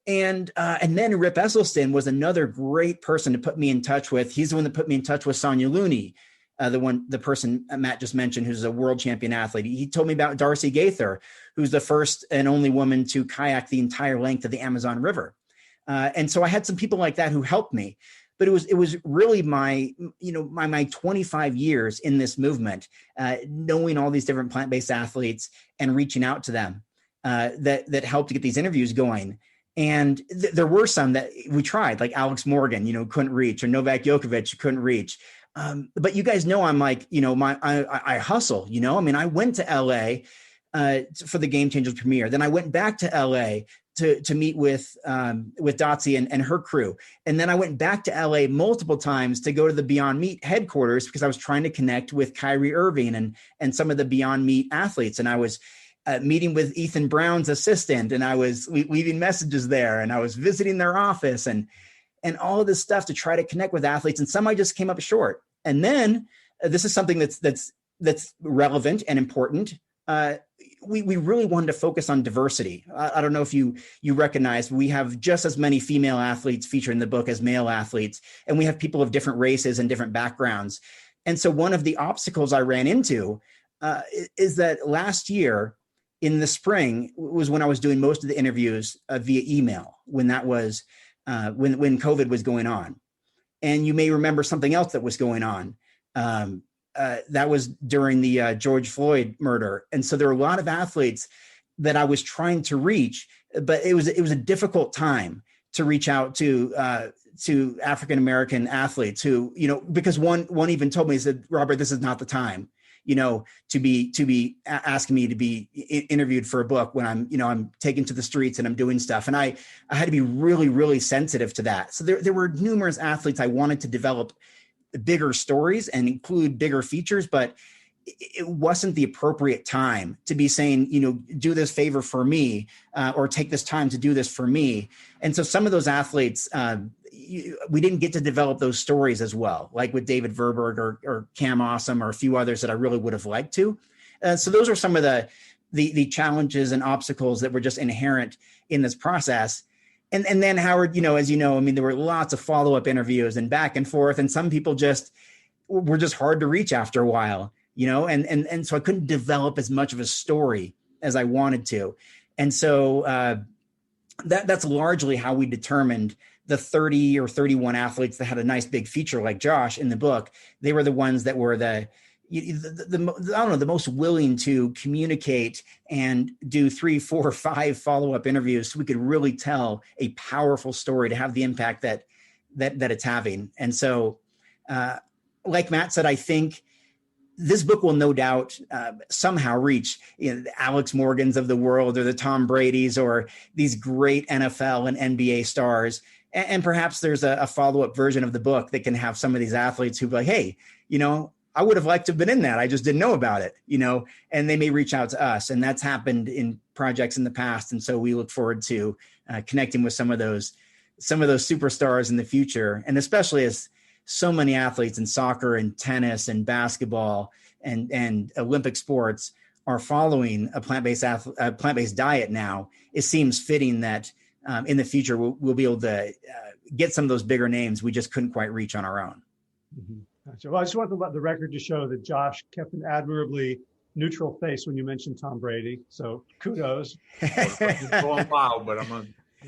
And then Rip Esselstyn was another great person to put me in touch with. He's the one that put me in touch with Sonia Looney, the person Matt just mentioned, who's a world champion athlete. He told me about Darcy Gaither, who's the first and only woman to kayak the entire length of the Amazon River. And so I had some people like that who helped me. But it was really my 25 years in this movement, knowing all these different plant-based athletes and reaching out to them that helped to get these interviews going. And there were some that we tried, like Alex Morgan, couldn't reach, or Novak Djokovic couldn't reach. But you guys know I'm like, I hustle, I went to LA for the Game Changers premiere. Then I went back to LA to meet with Dotsie and her crew. And then I went back to LA multiple times to go to the Beyond Meat headquarters because I was trying to connect with Kyrie Irving and some of the Beyond Meat athletes. And I was meeting with Ethan Brown's assistant, and I was leaving messages there, and I was visiting their office and all of this stuff to try to connect with athletes. And some I just came up short. And then this is something that's relevant and important. We really wanted to focus on diversity. I don't know if you recognize, we have just as many female athletes featured in the book as male athletes, and we have people of different races and different backgrounds. And so one of the obstacles I ran into is that last year in the spring was when I was doing most of the interviews via email, when that was when COVID was going on. And you may remember something else that was going on. That was during the George Floyd murder. And so there were a lot of athletes that I was trying to reach, but it was a difficult time to reach out to African-American athletes who, because one even told me, he said, Robert, this is not the time, to be asking me to be interviewed for a book when I'm taken to the streets and I'm doing stuff. And I had to be really, really sensitive to that. So there were numerous athletes I wanted to develop bigger stories and include bigger features, but it wasn't the appropriate time to be saying, do this favor for me, or take this time to do this for me. And so some of those athletes, we didn't get to develop those stories as well, like with David Verberg or Cam Awesome or a few others that I really would have liked to. So those are some of the challenges and obstacles that were just inherent in this process. And then Howard, as there were lots of follow-up interviews and back and forth, and some people were just hard to reach after a while, and so I couldn't develop as much of a story as I wanted to. And so that's largely how we determined the 30 or 31 athletes that had a nice big feature like Josh in the book. They were the ones that were the most willing to communicate and do 3, 4, 5 follow-up interviews so we could really tell a powerful story to have the impact that it's having. And so, like Matt said, I think this book will no doubt somehow reach the Alex Morgans of the world, or the Tom Bradys, or these great NFL and NBA stars. And perhaps there's a follow-up version of the book that can have some of these athletes who be like, hey, I would have liked to have been in that. I just didn't know about it, and they may reach out to us. And that's happened in projects in the past. And so we look forward to connecting with some of those some of those superstars in the future, and especially as so many athletes in soccer and tennis and basketball and Olympic sports are following a plant-based diet now, it seems fitting that in the future we'll be able to get some of those bigger names we just couldn't quite reach on our own. Mm-hmm. Gotcha. Well, I just want to let the record to show that Josh kept an admirably neutral face when you mentioned Tom Brady. So kudos. Going wild, but I'm a.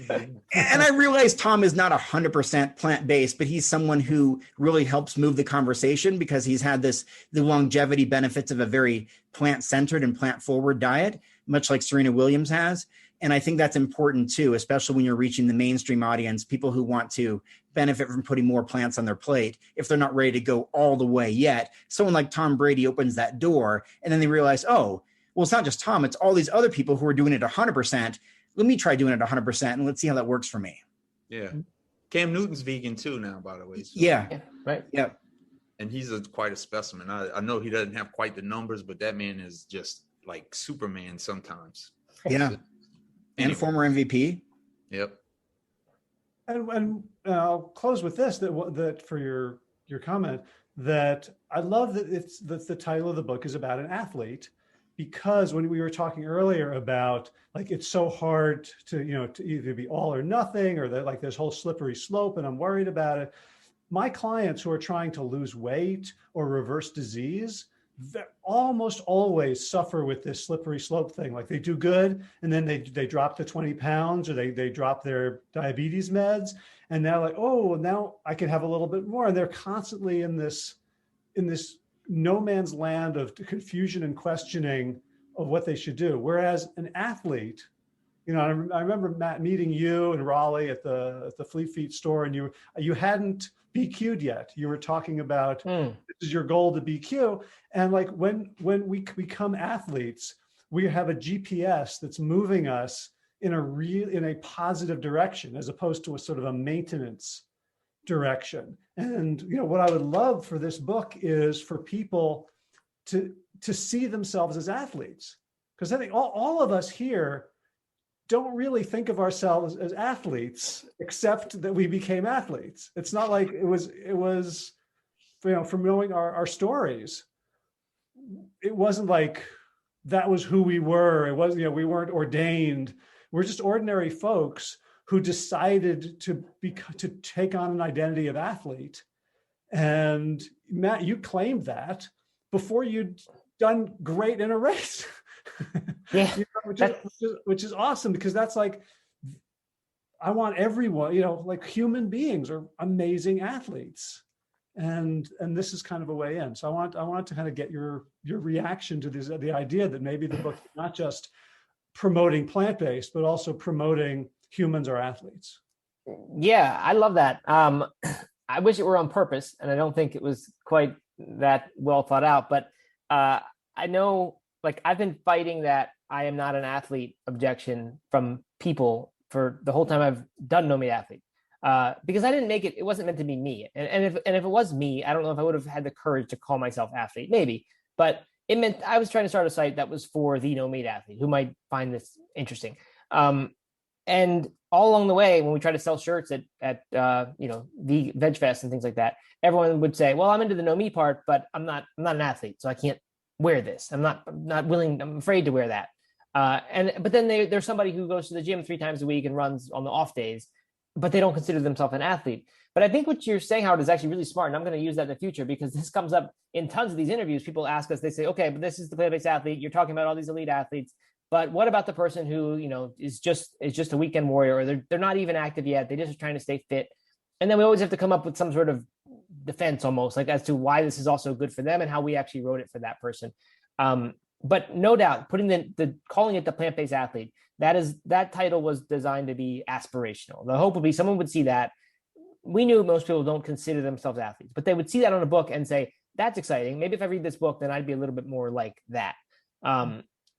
And I realize Tom is not 100% plant-based, but he's someone who really helps move the conversation because he's had the longevity benefits of a very plant-centered and plant-forward diet, much like Serena Williams has. And I think that's important too, especially when you're reaching the mainstream audience, people who want to benefit from putting more plants on their plate if they're not ready to go all the way yet. Someone like Tom Brady opens that door and then they realize, oh, well, it's not just Tom, it's all these other people who are doing it 100%. Let me try doing it 100% and let's see how that works for me. Yeah. Cam Newton's vegan too now, by the way. So. Yeah. Right. Yeah. And he's quite a specimen. I know he doesn't have quite the numbers, but that man is just like Superman sometimes. Yeah. So, and former MVP. Yep. And I'll close with this, that for your comment, that I love that the title of the book is about an athlete, because when we were talking earlier about like it's so hard to either be all or nothing, or that like this whole slippery slope and I'm worried about it. My clients who are trying to lose weight or reverse disease, they almost always suffer with this slippery slope thing. Like they do good and then they drop to 20 pounds or they drop their diabetes meds and now like, oh, now I can have a little bit more. And they're constantly in this no man's land of confusion and questioning of what they should do. Whereas an athlete, I remember, Matt, meeting you and Raleigh at the Fleet Feet store, and you hadn't BQ'd yet. You were talking about this is your goal to BQ. And like when we become athletes, we have a GPS that's moving us in a positive direction, as opposed to a sort of a maintenance direction. And what I would love for this book is for people to see themselves as athletes, because I think all of us here don't really think of ourselves as athletes, except that we became athletes. It's not like it was from knowing our stories. It wasn't like that was who we were. It wasn't, we weren't ordained. We're just ordinary folks who decided to take on an identity of athlete. And Matt, you claimed that before you'd done great in a race. Yeah, which is awesome, because that's like, I want everyone, like human beings are amazing athletes. And this is kind of a way in. So I want to kind of get your reaction to the idea that maybe the book is not just promoting plant-based, but also promoting humans are athletes. Yeah, I love that. I wish it were on purpose, and I don't think it was quite that well thought out. But I know, like, I've been fighting that I am not an athlete objection from people for the whole time I've done No Meat Athlete, because I didn't make it. It wasn't meant to be me. And if it was me, I don't know if I would have had the courage to call myself athlete. Maybe, but it meant I was trying to start a site that was for the No Meat Athlete who might find this interesting. And all along the way, when we try to sell shirts at the Veg Fest and things like that, everyone would say, "Well, I'm into the no meat part, but I'm not an athlete, so I can't wear this. I'm not willing. I'm afraid to wear that." But then there's somebody who goes to the gym 3 times a week and runs on the off days, but they don't consider themselves an athlete. But I think what you're saying, Howard, is actually really smart, and I'm going to use that in the future, because this comes up in tons of these interviews. People ask us, they say, "Okay, but this is the plant-based athlete. You're talking about all these elite athletes. But what about the person who, is just a weekend warrior, or they're not even active yet. They just are trying to stay fit." And then we always have to come up with some sort of defense, almost like, as to why this is also good for them and how we actually wrote it for that person. But no doubt, putting calling it the plant-based athlete, that title was designed to be aspirational. The hope would be someone would see that. We knew most people don't consider themselves athletes, but they would see that on a book and say, "That's exciting. Maybe if I read this book, then I'd be a little bit more like that."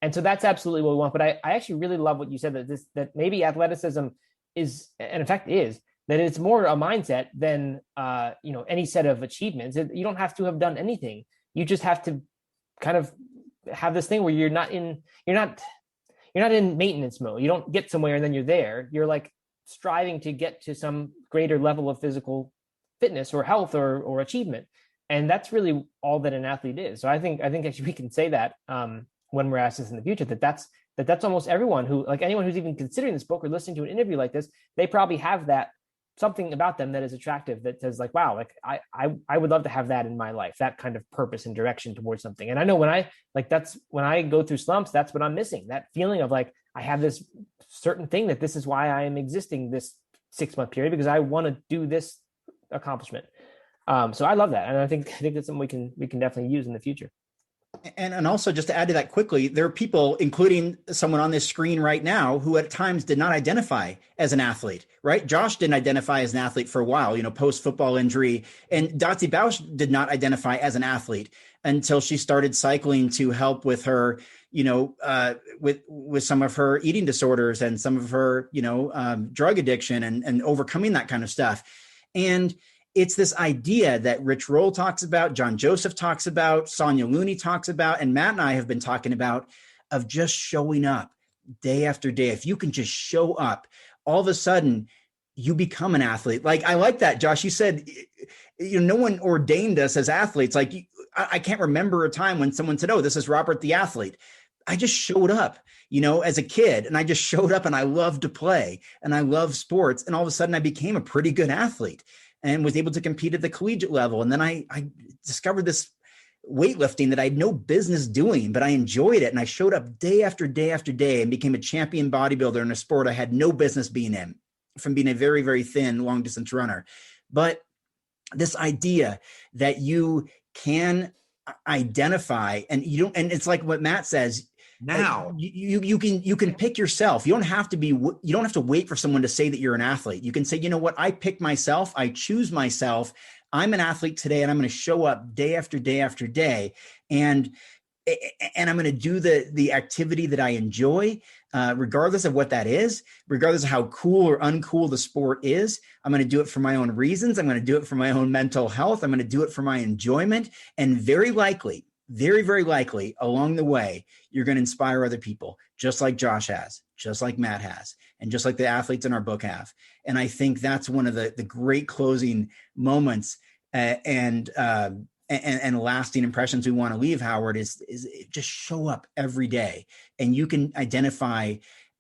And so that's absolutely what we want. But I actually really love what you said, that maybe athleticism is, and in fact is, that it's more a mindset than any set of achievements. You don't have to have done anything. You just have to kind of have this thing where you're not in maintenance mode. You don't get somewhere and then you're there. You're like striving to get to some greater level of physical fitness or health or achievement. And that's really all that an athlete is. So I think actually we can say that when we're asked this in the future, that's almost everyone who, like anyone who's even considering this book or listening to an interview like this, they probably have that something about them that is attractive, that says like, wow, like I would love to have that in my life, that kind of purpose and direction towards something. And I know when I go through slumps, that's what I'm missing, that feeling of like, I have this certain thing that this is why I am existing this 6-month period, because I want to do this accomplishment. So I love that. And I think that's something we can definitely use in the future. And also, just to add to that quickly, there are people, including someone on this screen right now, who at times did not identify as an athlete, right? Josh didn't identify as an athlete for a while, post-football injury. And Dotsie Bausch did not identify as an athlete until she started cycling to help with her, with some of her eating disorders and some of her, drug addiction and overcoming that kind of stuff. And it's this idea that Rich Roll talks about, John Joseph talks about, Sonia Looney talks about, and Matt and I have been talking about, of just showing up day after day. If you can just show up, all of a sudden you become an athlete. Like, I like that, Josh. You said, no one ordained us as athletes. Like, I can't remember a time when someone said, oh, this is Robert the athlete. I just showed up, as a kid, and I just showed up and I loved to play and I love sports. And all of a sudden I became a pretty good athlete and was able to compete at the collegiate level. And then I discovered this weightlifting that I had no business doing, but I enjoyed it. And I showed up day after day after day and became a champion bodybuilder in a sport I had no business being in, from being a very, very thin long distance runner. But this idea that you can identify, and it's like what Matt says, now you can pick yourself. You don't have to wait for someone to say that you're an athlete. You can say, you know what, I pick myself, I choose myself. I'm an athlete today, and I'm going to show up day after day after day, and I'm going to do the activity that I enjoy, regardless of what that is, regardless of how cool or uncool the sport is. I'm going to do it for my own reasons. I'm going to do it for my own mental health. I'm going to do it for my enjoyment, and very likely, very, very likely along the way, you're going to inspire other people, just like Josh has, just like Matt has, and just like the athletes in our book have. And I think that's one of the great closing moments and lasting impressions we want to leave, Howard, is just show up every day. And you can identify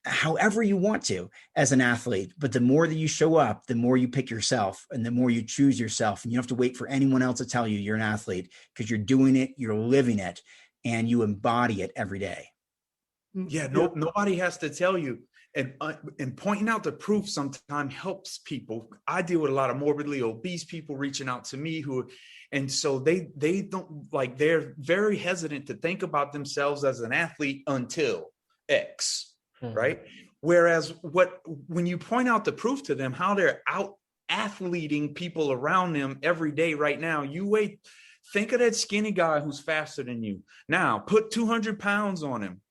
however you want to as an athlete, but the more that you show up, the more you pick yourself and the more you choose yourself. And you don't have to wait for anyone else to tell you you're an athlete, because you're doing it, you're living it, and you embody it every day. Yeah, nobody has to tell you. And pointing out the proof sometimes helps people. I deal with a lot of morbidly obese people reaching out to me and so they don't, like, they're very hesitant to think about themselves as an athlete until X. Right. Whereas when you point out the proof to them, how they're out athleting people around them every day right now, think of that skinny guy who's faster than you. Now put 200 pounds on him.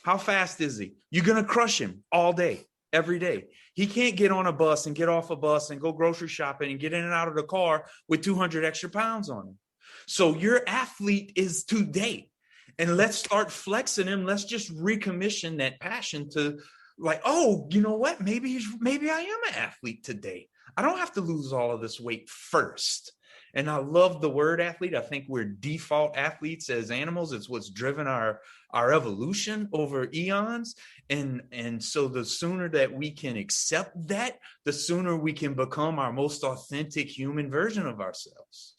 How fast is he? You're going to crush him all day, every day. He can't get on a bus and get off a bus and go grocery shopping and get in and out of the car with 200 extra pounds on him. So your athlete is today. And let's start flexing him. Let's just recommission that passion to, like, oh, you know what? Maybe I am an athlete today. I don't have to lose all of this weight first. And I love the word athlete. I think we're default athletes as animals. It's what's driven our evolution over eons. And so the sooner that we can accept that, the sooner we can become our most authentic human version of ourselves.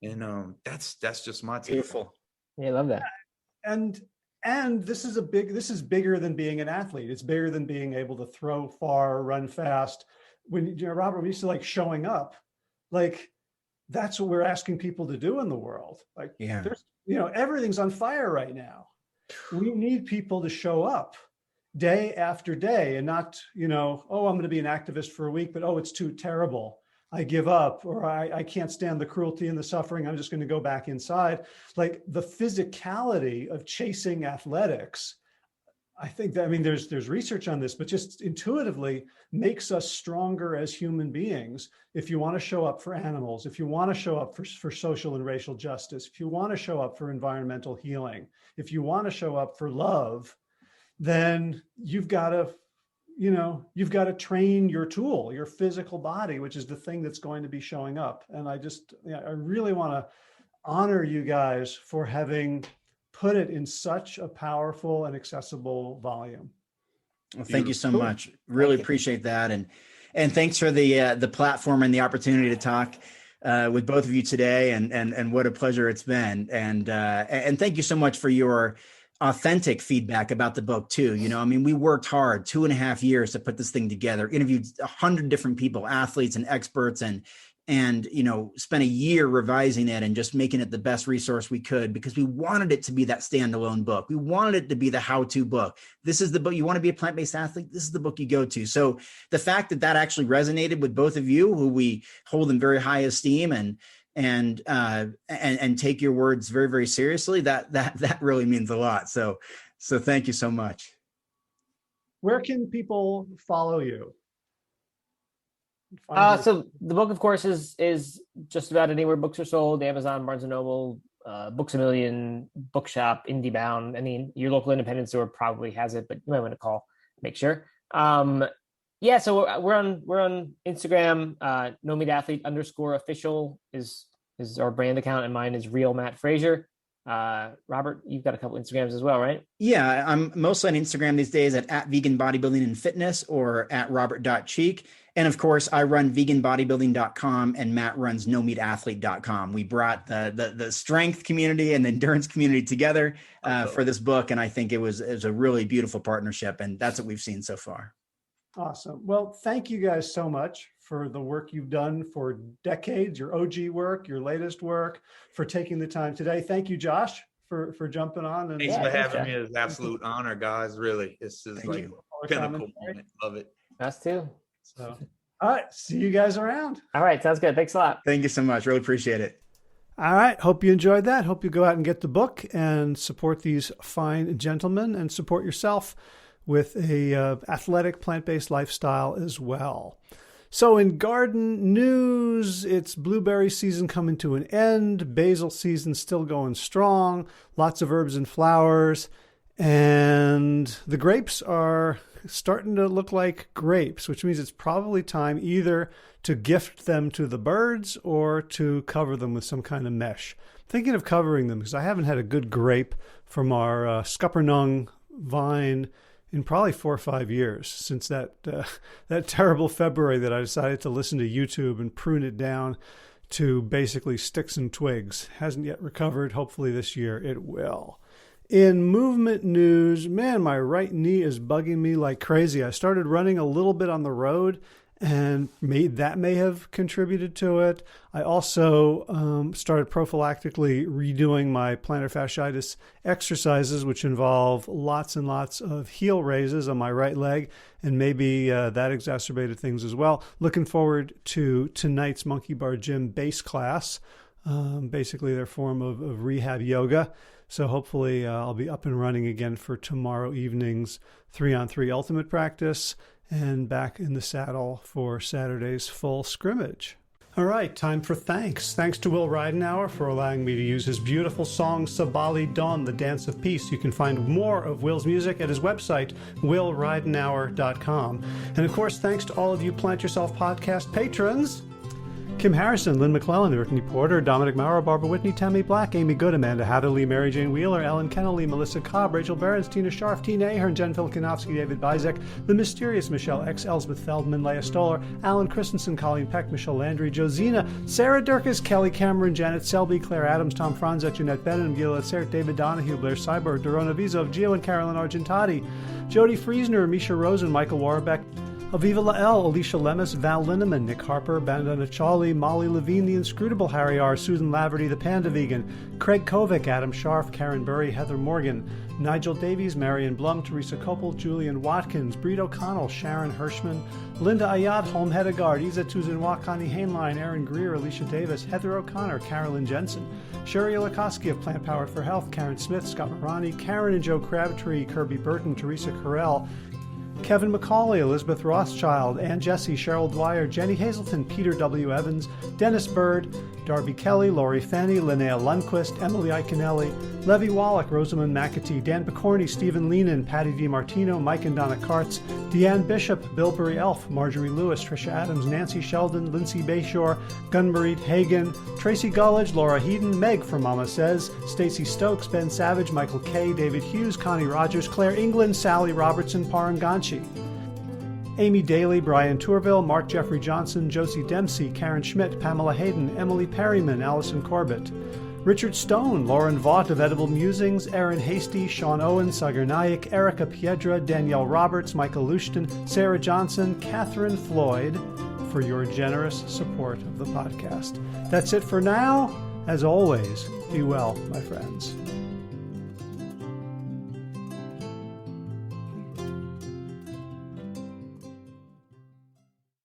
And that's just my take. Beautiful. Yeah, I love that. And this is bigger than being an athlete. It's bigger than being able to throw far, run fast. When Robert, we used to like showing up, like that's what we're asking people to do in the world. Like, there's, everything's on fire right now. We need people to show up day after day and not, oh, I'm going to be an activist for a week, but oh, it's too terrible, I give up, or I can't stand the cruelty and the suffering, I'm just going to go back inside. Like the physicality of chasing athletics, I think that, there's research on this, but just intuitively makes us stronger as human beings. If you want to show up for animals, if you want to show up for social and racial justice, if you want to show up for environmental healing, if you want to show up for love, then you've got to you've got to train your tool, your physical body, which is the thing that's going to be showing up. And I really want to honor you guys for having put it in such a powerful and accessible volume. Well, thank you so much. Really appreciate that. And thanks for the platform and the opportunity to talk with both of you today. And what a pleasure it's been. And thank you so much for your authentic feedback about the book too. We worked hard 2.5 years to put this thing together, interviewed 100 different people, athletes and experts, and spent a year revising it and just making it the best resource we could, because we wanted it to be that standalone book. We wanted it to be the how-to book. This is the book. You want to be a plant-based athlete? This is the book you go to. So the fact that actually resonated with both of you, who we hold in very high esteem and take your words very, very seriously, that really means a lot. So thank you so much. Where can people follow you? So the book, of course, is just about anywhere books are sold: Amazon, Barnes & Noble, Books A Million, Bookshop, IndieBound. I mean, your local independent store probably has it, but you might want to call, make sure. So we're on Instagram. #NoMeatAthlete_official is our brand account, and mine is Real Matt Frazier. Robert, you've got a couple Instagrams as well, right? Yeah, I'm mostly on Instagram these days at Vegan Bodybuilding and Fitness, or at Robert.Cheeke. And of course, I run veganbodybuilding.com and Matt runs nomeatathlete.com. We brought the strength community and the endurance community together for this book. And I think it was a really beautiful partnership. And that's what we've seen so far. Awesome. Well, thank you guys so much for the work you've done for decades, your OG work, your latest work, for taking the time today. Thank you, Josh, for jumping on. And thanks for having me. It's an absolute honor, guys. Really. This is like a pinnacle moment. Love it. Us too. So, all right. See you guys around. All right. Sounds good. Thanks a lot. Thank you so much. Really appreciate it. All right. Hope you enjoyed that. Hope you go out and get the book and support these fine gentlemen, and support yourself with a athletic plant-based lifestyle as well. So in garden news, it's blueberry season coming to an end. Basil season still going strong. Lots of herbs and flowers. And the grapes are starting to look like grapes, which means it's probably time either to gift them to the birds or to cover them with some kind of mesh. I'm thinking of covering them because I haven't had a good grape from our Scuppernong vine in probably 4 or 5 years, since that terrible February that I decided to listen to YouTube and prune it down to basically sticks and twigs. Hasn't yet recovered. Hopefully this year it will. In movement news, man, my right knee is bugging me like crazy. I started running a little bit on the road, and that may have contributed to it. I also started prophylactically redoing my plantar fasciitis exercises, which involve lots and lots of heel raises on my right leg, and maybe that exacerbated things as well. Looking forward to tonight's Monkey Bar Gym base class, basically their form of rehab yoga. So hopefully I'll be up and running again for tomorrow evening's 3-on-3 ultimate practice, and back in the saddle for Saturday's full scrimmage. All right, time for thanks. Thanks to Will Ridenauer for allowing me to use his beautiful song Sabali Dawn, the Dance of Peace. You can find more of Will's music at his website, willridenauer.com. And of course, thanks to all of you Plant Yourself podcast patrons: Kim Harrison, Lynn McClellan, Brittany Porter, Dominic Maurer, Barbara Whitney, Tammy Black, Amy Good, Amanda Hatherley, Mary Jane Wheeler, Ellen Kennelly, Melissa Cobb, Rachel Behrens, Tina Scharf, Tina Ahern, Jen Filikanovsky, David Bizek, The Mysterious Michelle X, Elsbeth Feldman, Leah Stoller, Alan Christensen, Colleen Peck, Michelle Landry, Josina, Sarah Durkis, Kelly Cameron, Janet Selby, Claire Adams, Tom Franzek, Jeanette Bennett, Gila Cert, David Donahue, Blair Cyborg, Dorona Vizov, Gio and Carolyn Argentati, Jody Friesner, Misha Rosen, Michael Warbeck, Aviva Lael, Alicia Lemus, Val Linneman, Nick Harper, Bandana Charlie, Molly Levine, The Inscrutable Harry R., Susan Laverty, The Panda Vegan, Craig Kovic, Adam Scharf, Karen Burry, Heather Morgan, Nigel Davies, Marion Blum, Teresa Koppel, Julian Watkins, Breed O'Connell, Sharon Hirschman, Linda Ayad, Holm Hedegaard, Isa Tuzinwa, Connie Hainline, Aaron Greer, Alicia Davis, Heather O'Connor, Carolyn Jensen, Sherry Olakoski of Plant Powered for Health, Karen Smith, Scott Marani, Karen and Joe Crabtree, Kirby Burton, Teresa Carell, Kevin McCauley, Elizabeth Rothschild, Ann Jesse, Cheryl Dwyer, Jenny Hazelton, Peter W. Evans, Dennis Bird, Darby Kelly, Lori Fanny, Linnea Lundquist, Emily Iconelli, Levy Wallach, Rosamund McAtee, Dan Picorni, Stephen Leenan, Patty DiMartino, Mike and Donna Kartz, Deanne Bishop, Bilberry Elf, Marjorie Lewis, Trisha Adams, Nancy Sheldon, Lindsay Bayshore, Gunmarie Hagan, Tracy Gullidge, Laura Heaton, Meg from Mama Says, Stacey Stokes, Ben Savage, Michael Kay, David Hughes, Connie Rogers, Claire England, Sally Robertson, Paranganchi, Amy Daly, Brian Tourville, Mark Jeffrey Johnson, Josie Dempsey, Karen Schmidt, Pamela Hayden, Emily Perryman, Allison Corbett, Richard Stone, Lauren Vaught of Edible Musings, Aaron Hasty, Sean Owen, Sagar Naik, Erica Piedra, Danielle Roberts, Michael Lushton, Sarah Johnson, Catherine Floyd, for your generous support of the podcast. That's it for now. As always, be well, my friends.